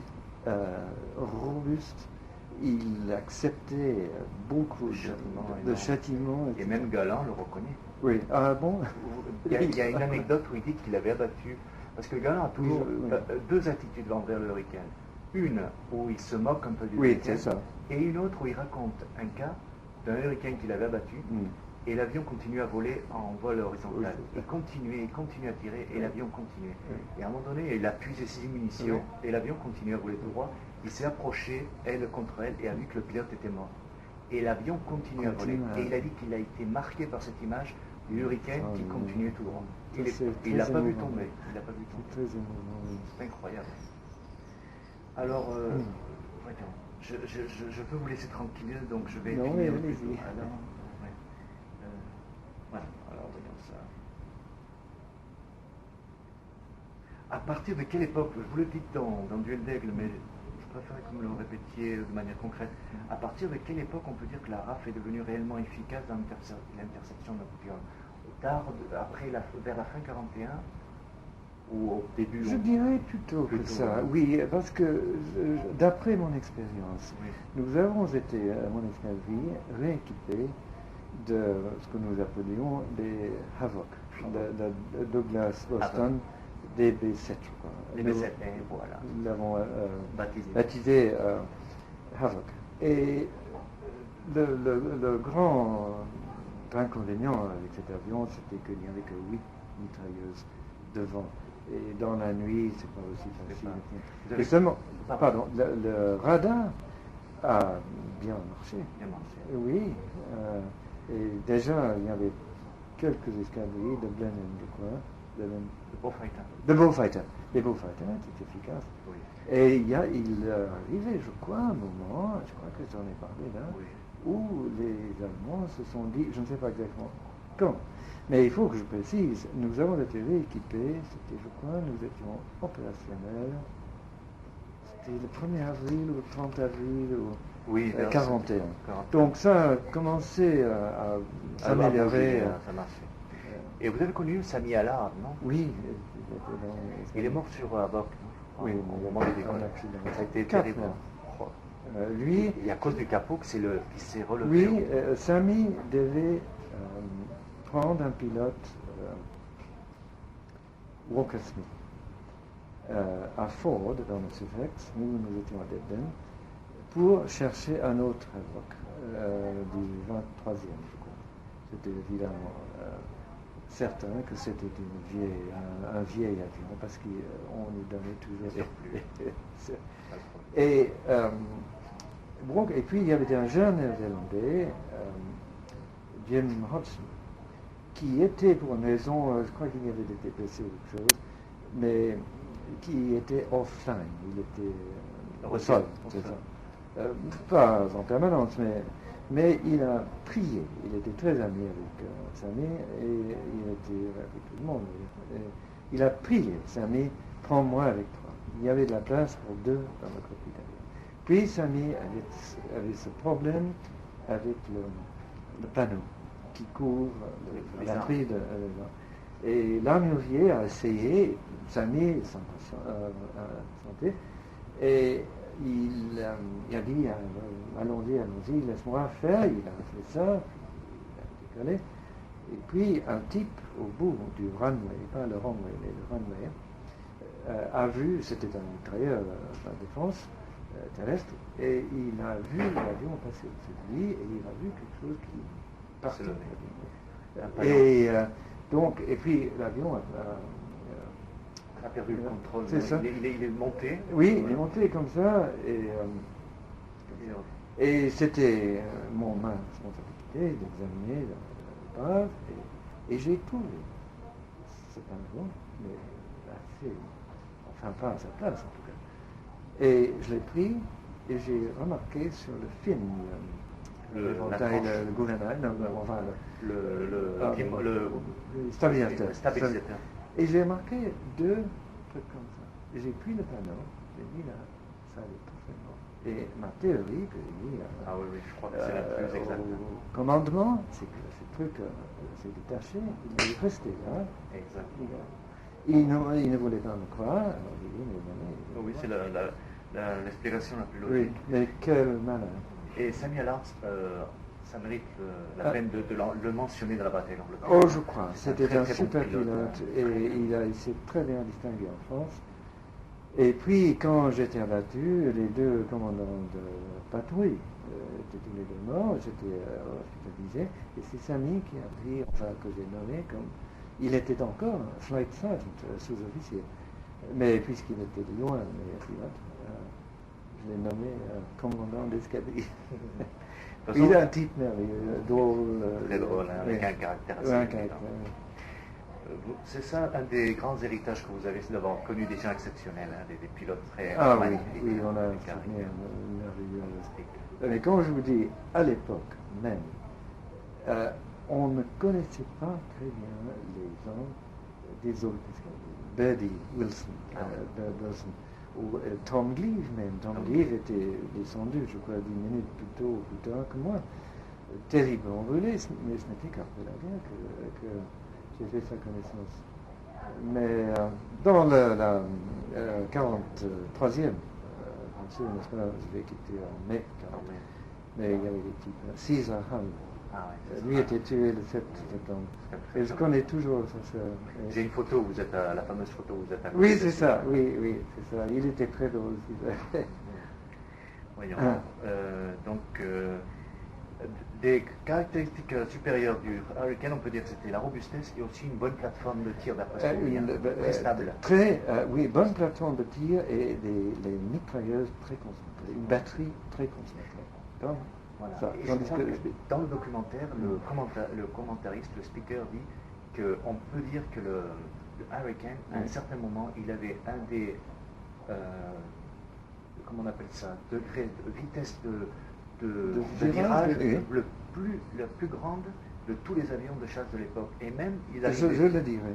robuste. Il acceptait beaucoup de châtiments. Et même Galant le reconnaît. Oui, ah bon? Il y a une anecdote où il dit qu'il avait abattu, parce que Galant a toujours deux attitudes envers le Hurricane. Une où il se moque un peu du Hurricane, et une autre où il raconte un cas d'un Hurricane qu'il avait abattu, et l'avion continuait à voler en vol horizontal. Il continuait à tirer, et l'avion continuait. Et à un moment donné, il a puisé ses munitions, et l'avion continuait à voler tout droit. Il s'est approché, elle contre elle, et a vu que le pilote était mort. Et l'avion continuait à voler. Et il a dit qu'il a été marqué par cette image du Hurricane qui continuait tout droit. Il n'a pas vu tomber. C'est incroyable. Alors, je peux vous laisser tranquille, donc je vais finir. Voilà, alors voyons ça. À partir de quelle époque, je vous le dis dans Duel d'Aigle, mais je préférerais que vous me le répétiez de manière concrète, à partir de quelle époque on peut dire que la RAF est devenue réellement efficace dans l'interception nocturne? Tard, après vers la fin 41 ou au début? Je dirais plutôt que ça, oui, parce que d'après mon expérience, nous avons été, à mon expérience, rééquipés de ce que nous appelions des Havoc, de Douglas Boston, des B7, je crois. Les B7, voilà. Nous l'avons baptisé Havoc. Et le grand inconvénient avec cet avion, c'était qu'il n'y avait que 8 mitrailleuses devant. Et dans la nuit, c'est pas aussi facile. Et seulement, pardon, le radar a bien marché. Oui. Et déjà, il y avait quelques escadrilles de Blenheim, je crois. De Beaufighter. Les Beaufighter étaient efficaces. Oui. Et il arrivait, je crois, un moment, je crois que j'en ai parlé là, où les Allemands se sont dit, je ne sais pas exactement quand, mais il faut que je précise, nous avons été rééquipés, c'était, je crois, nous étions opérationnels, c'était le 1er avril ou le 30 avril ou 41. Donc ça a commencé à s'améliorer. Ça marchait. Et vous avez connu Sami Allard, non? Oui. Il est mort sur Avoc, oui, au moment des décollages. Ça a été terrible. Lui, et à cause du capot qui s'est relevé. Oui, Sami devait prendre un pilote, Walker Smith, à Ford, dans le Sussex, nous étions à Debden, pour chercher un autre Havoc, du 23e, je crois. C'était évidemment certain que c'était un vieil avion, parce qu'on nous donnait toujours et puis il y avait un jeune néerlandais, Jim Hodgson, qui était pour une raison, je crois qu'il y avait été blessé ou quelque chose, mais qui était offline, il était au sol, c'est ça. Pas en permanence, mais il a prié, il était très ami avec Sami, et il était avec tout le monde. Et il a prié, Sami, prends-moi avec toi. Il y avait de la place pour deux dans le cockpit d'avion. Puis Sami avait ce problème avec le panneau qui couvre la batterie de et l'armurier a essayé, Sami sans santé, et il a dit allons-y, laisse-moi faire. Il a fait ça, il a décollé. Et puis un type au bout du runway, pas le runway, mais le runway, a vu, c'était un mitrailleur de la défense terrestre, et il a vu l'avion passer au-dessus de lui, et il a vu quelque chose qui partait de l'avion. Et puis l'avion a perdu le contrôle. C'est ça. Il est monté. Oui, il est monté comme ça, et c'était ma responsabilité d'examiner la base, et j'ai trouvé cet avion, mais assez, enfin pas à sa place en tout cas. Et je l'ai pris, et j'ai remarqué sur le film, le gouvernail, enfin le stabilisateur. Et j'ai remarqué deux trucs comme ça. Et j'ai pris le panneau, j'ai dit là, ça allait parfaitement. Et ma théorie que j'ai dit je crois que c'est la plus exacte. Au commandement, c'est que ce truc s'est détaché, il est resté là. Exactement. Il ne voulait pas me croire, alors j'ai dit, oui, c'est l'explication la plus logique. Oui, mais quel malin. Et Samuel Arzt, ça mérite la peine de le mentionner dans la bataille d'Angleterre. Oh, je crois. C'était un super pilote et il s'est très bien distingué en France. Et puis, quand j'étais abattu, les deux commandants de patrouille étaient tous les deux morts, j'étais hospitalisé. Et c'est Samy qui a pris, que j'ai nommé comme. Il était encore flight sergeant, sous-officier. Mais puisqu'il était de loin, le meilleur pilote, je l'ai nommé commandant d'escadrille. Il a un type merveilleux, drôle. Très drôle, avec un caractère assez. C'est ça, un des grands héritages que vous avez, c'est d'avoir connu des gens exceptionnels, des pilotes très magnifiques. Oui, on a un souvenir merveilleux. Mais comme je vous dis, à l'époque même, on ne connaissait pas très bien les gens des autres escadrilles. Birdie Wilson, ou Tom Gleave même. Tom Gleave était descendu, je crois, 10 minutes plus tard que moi. Terriblement brûlé, mais ce n'était qu'après la guerre que j'ai fait sa connaissance. Mais dans la 43e, bien sûr, n'est-ce pas, je vais quitter en mai 40, mais il y avait des types. Caesar Hull. Lui était tué le 7 septembre. Et je connais toujours sa sœur. J'ai une photo, vous êtes la fameuse photo où vous êtes à côté. Oui, c'est ça, oui, c'est ça. Il était très drôle aussi. Voyons. Des caractéristiques supérieures du Hurricane, on peut dire que c'était la robustesse et aussi une bonne plateforme de tir d'après ce très stable. Oui, bonne plateforme de tir et les mitrailleuses très concentrées, une batterie très concentrée. Voilà. Dans le documentaire, le commentariste, le speaker dit qu'on peut dire que le Hurricane, à un certain moment, il avait un des, comment on appelle ça, degrés de vitesse de virage la plus grande de tous les avions de chasse de l'époque. Et même, il avait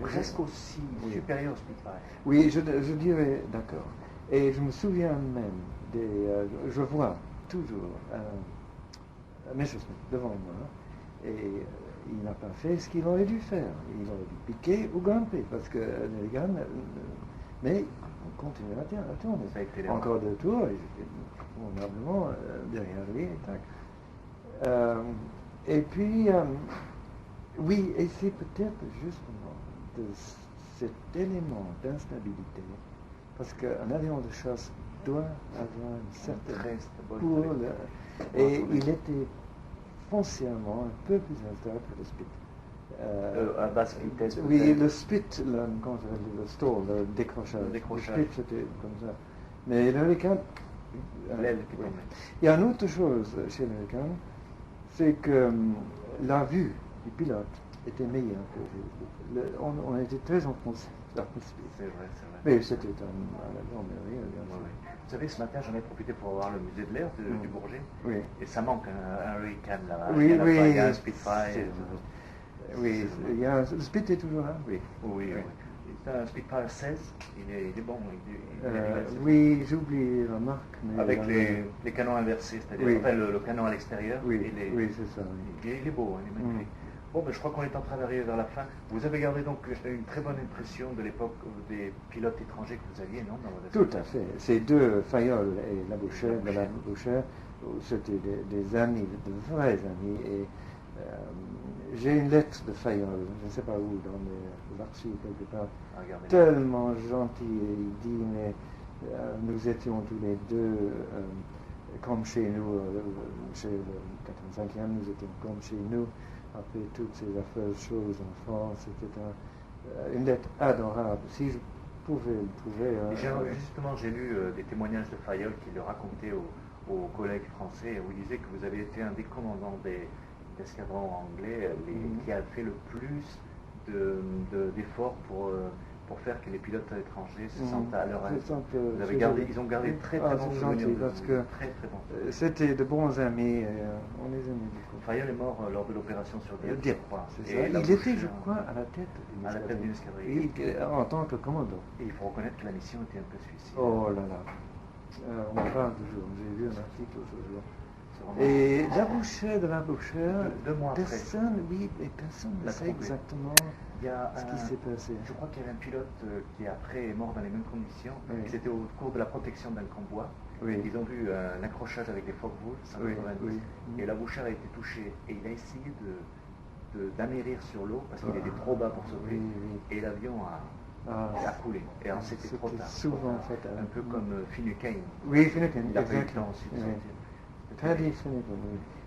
presque aussi supérieur au Spitfire. Oui, je dirais, d'accord. Et je me souviens même je vois toujours Messerschmitt devant moi, et il n'a pas fait ce qu'il aurait dû faire. Il aurait dû piquer ou grimper, parce que Nelligan, mais on continue à tourner. Encore 2 tours, et j'étais convenablement derrière lui, et tac. Et puis, oui, et c'est peut-être justement de cet élément d'instabilité, parce qu'un avion de chasse doit avoir une certaine et il était foncièrement un peu plus instable que le Spit. À basse vitesse. Oui, le Spit, comment ça s'appelle, le stall, le décrochage. Le Spit, c'était comme ça. Mais l'Hurricane, l'aile qui tombait. Il y a une autre chose chez l'Hurricane, c'est que la vue du pilote était meilleure que on était très enfoncé dans le Spit. C'est vrai. Mais c'était un avion merveilleux. Vous savez, ce matin, j'en ai profité pour voir le musée de l'air du Bourget. Oui. Et ça manque un Hurricane là-bas. Oui, il y a un Spitfire. Oui, le Spit est toujours là. Oui. C'est un Spitfire 16. Il est bon. Oui, j'ai oublié la marque. Mais avec les canons inversés, c'est-à-dire le canon à l'extérieur. Oui, c'est ça. Il est beau, il est magnifique. Bon, ben, je crois qu'on est en train d'arriver vers la fin. Vous avez gardé donc une très bonne impression de l'époque des pilotes étrangers que vous aviez, non, dans votre Tout à fait. Ces deux, Fayolle et Labouchere, c'était des amis, de vrais amis. Et j'ai une lettre de Fayolle, je ne sais pas où, dans les archives quelque part, tellement gentil. Il dit, mais nous étions tous les deux, comme chez nous, chez le 85e, nous étions comme chez nous, après toutes ces affreuses choses en France, etc. Une lettre adorable. Si je pouvais le trouver. Justement, j'ai lu des témoignages de Fayolle qui le racontait aux collègues français, où il disait que vous avez été un des commandants des escadrons anglais qui a fait le plus d'efforts pour faire que les pilotes étrangers se sentent à leur aise. Ils ont gardé très très bons souvenirs. Parce que c'était de bons amis, on les aimait beaucoup. Fayolle est mort lors de l'opération sur Dieppe, je crois. Il était, je crois, à la tête d'une escadrille. En tant que commandant. Et il faut reconnaître que la mission était un peu suicide. Oh là là. On en parle toujours. J'ai vu un article ce jour. Et de la Bouchere, 2 mois après. Personne ne sait exactement ce qui s'est passé. Je crois qu'il y avait un pilote qui après est mort dans les mêmes conditions. C'était au cours de la protection d'un convoi. Ils ont vu un accrochage avec des Focke-Wulf 190 et la Bouchere a été touchée et il a essayé d'amérir sur l'eau parce qu'il était trop bas pour sauver et l'avion a coulé. Et c'était trop tard. Souvent fait. Un peu comme Finucane. Oui, Finucane. Il a pas eu le temps aussi de sortir. Très bien, oui.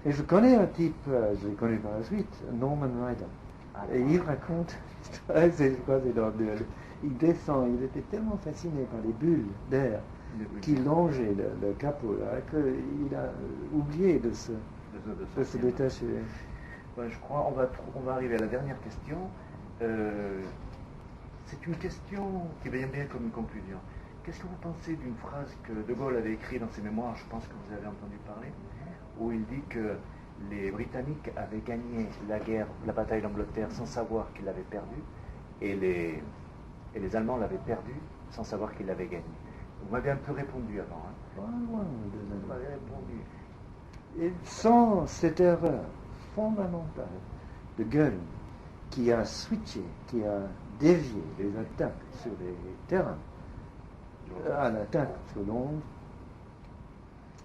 Et je connais un type, je l'ai connu par la suite, Norman Ryder. Et il raconte, il descend, il était tellement fasciné par les bulles d'air qui longeaient le capot là, qu'il a oublié de se détacher. Ouais, je crois on va arriver à la dernière question. C'est une question qui vient bien comme une conclusion. Qu'est-ce que vous pensez d'une phrase que De Gaulle avait écrite dans ses mémoires, je pense que vous avez entendu parler, où il dit que les Britanniques avaient gagné la bataille d'Angleterre sans savoir qu'ils l'avaient perdue, et les Allemands l'avaient perdue sans savoir qu'ils l'avaient gagnée. Vous m'avez un peu répondu avant. Vous m'avez répondu. Et sans cette erreur fondamentale de Goering, qui a switché, qui a dévié les attaques sur les terrains, à l'attaque sur Londres,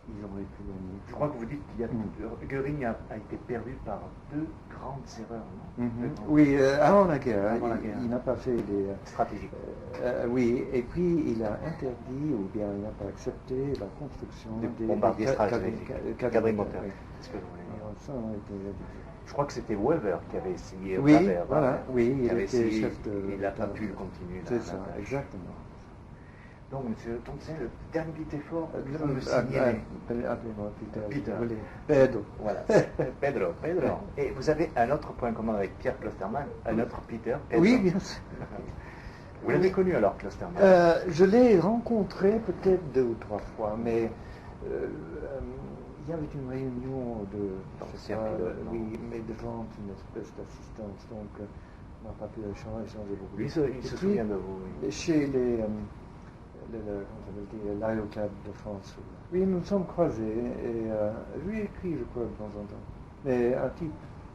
ils auraient pu gagner. Je crois que vous dites que Goering a été perdu par 2 grandes erreurs, non? Oui, avant la guerre, il n'a pas fait des... stratégiques. Oui, et puis il a interdit, ou bien il n'a pas accepté la construction des bombardiers stratégiques, quadrimoteurs. C'est ce que je voulais dire. Ça a été... Je crois que c'était Weber qui avait essayé au travers. Voilà, il avait était essayé, chef de... Il n'a pas pu continuer. C'est ça, exactement. Donc, monsieur Thompson, le dernier petit effort, vous me signalez. Appelez-moi Peter. Pedro. Voilà, Pedro. Et vous avez un autre point commun avec Pierre Klostermann, un autre Peter. Pedro. Oui, bien sûr. Vous l'avez connu alors, Klostermann? Je l'ai rencontré peut-être 2 ou 3 fois, mais il y avait une réunion oui, mais devant une espèce d'assistance, donc on n'a pas pu échanger beaucoup. Lui, il se souvient de vous. Oui. Chez l'Aéroclub de France. Oui, nous nous sommes croisés et je lui ai écrit, je crois, de temps en temps. Mais un type.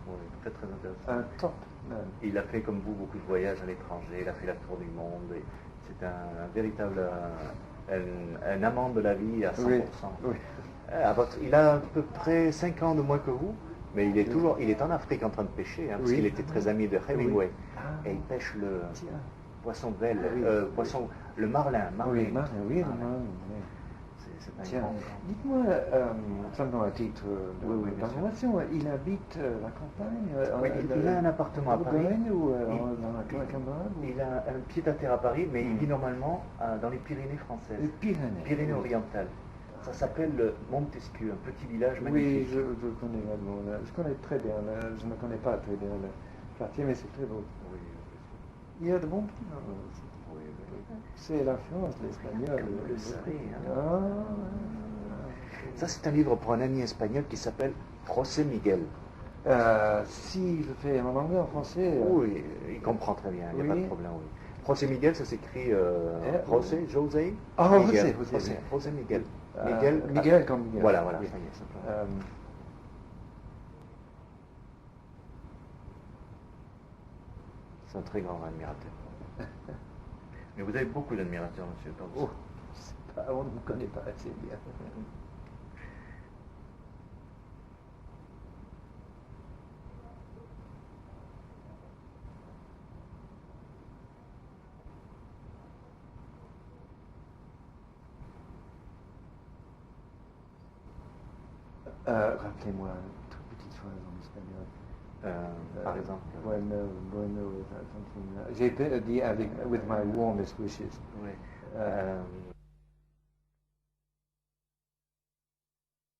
Oui, très très intéressant. Un top. Il a fait comme vous beaucoup de voyages à l'étranger, il a fait la tour du monde. C'est un véritable un amant de la vie à 100%. Oui. Il a à peu près 5 ans de moins que vous, mais il est en Afrique en train de pêcher, parce qu'il était très ami de Hemingway. Et il pêche le poisson velle, le marlin. Oui, le marlin. C'est un grand. Dites-moi, simplement à titre d'information, il habite la campagne. Il a un appartement à Paris. Ou dans la campagne. Il a un pied-à-terre à Paris, mais il vit normalement dans les Pyrénées françaises. Les Pyrénées orientales. Ça s'appelle Montesquieu, un petit village magnifique. Oui, je connais vaguement. Je connais très bien. Je ne connais pas très bien le quartier, mais c'est très beau. Oui. Il y a de bons prix. Oui. C'est l'influence de l'espagnol. Vous le savez. Ça, c'est un livre pour un ami espagnol qui s'appelle José Miguel. Si je fais en anglais, en français... Oui, il comprend très bien, il n'y a pas de problème. Oui. José Miguel, ça s'écrit José. José Miguel. Miguel comme Miguel. Voilà. Ça y est, C'est un très grand admirateur. Mais vous avez beaucoup d'admirateurs, monsieur Thompson. Oh, je sais pas, on ne me connaît pas assez bien. Rappelez-moi une toute petite phrase en espagnol. Par exemple. Bueno, something. J'ai dit avec with my warmest wishes. Oui.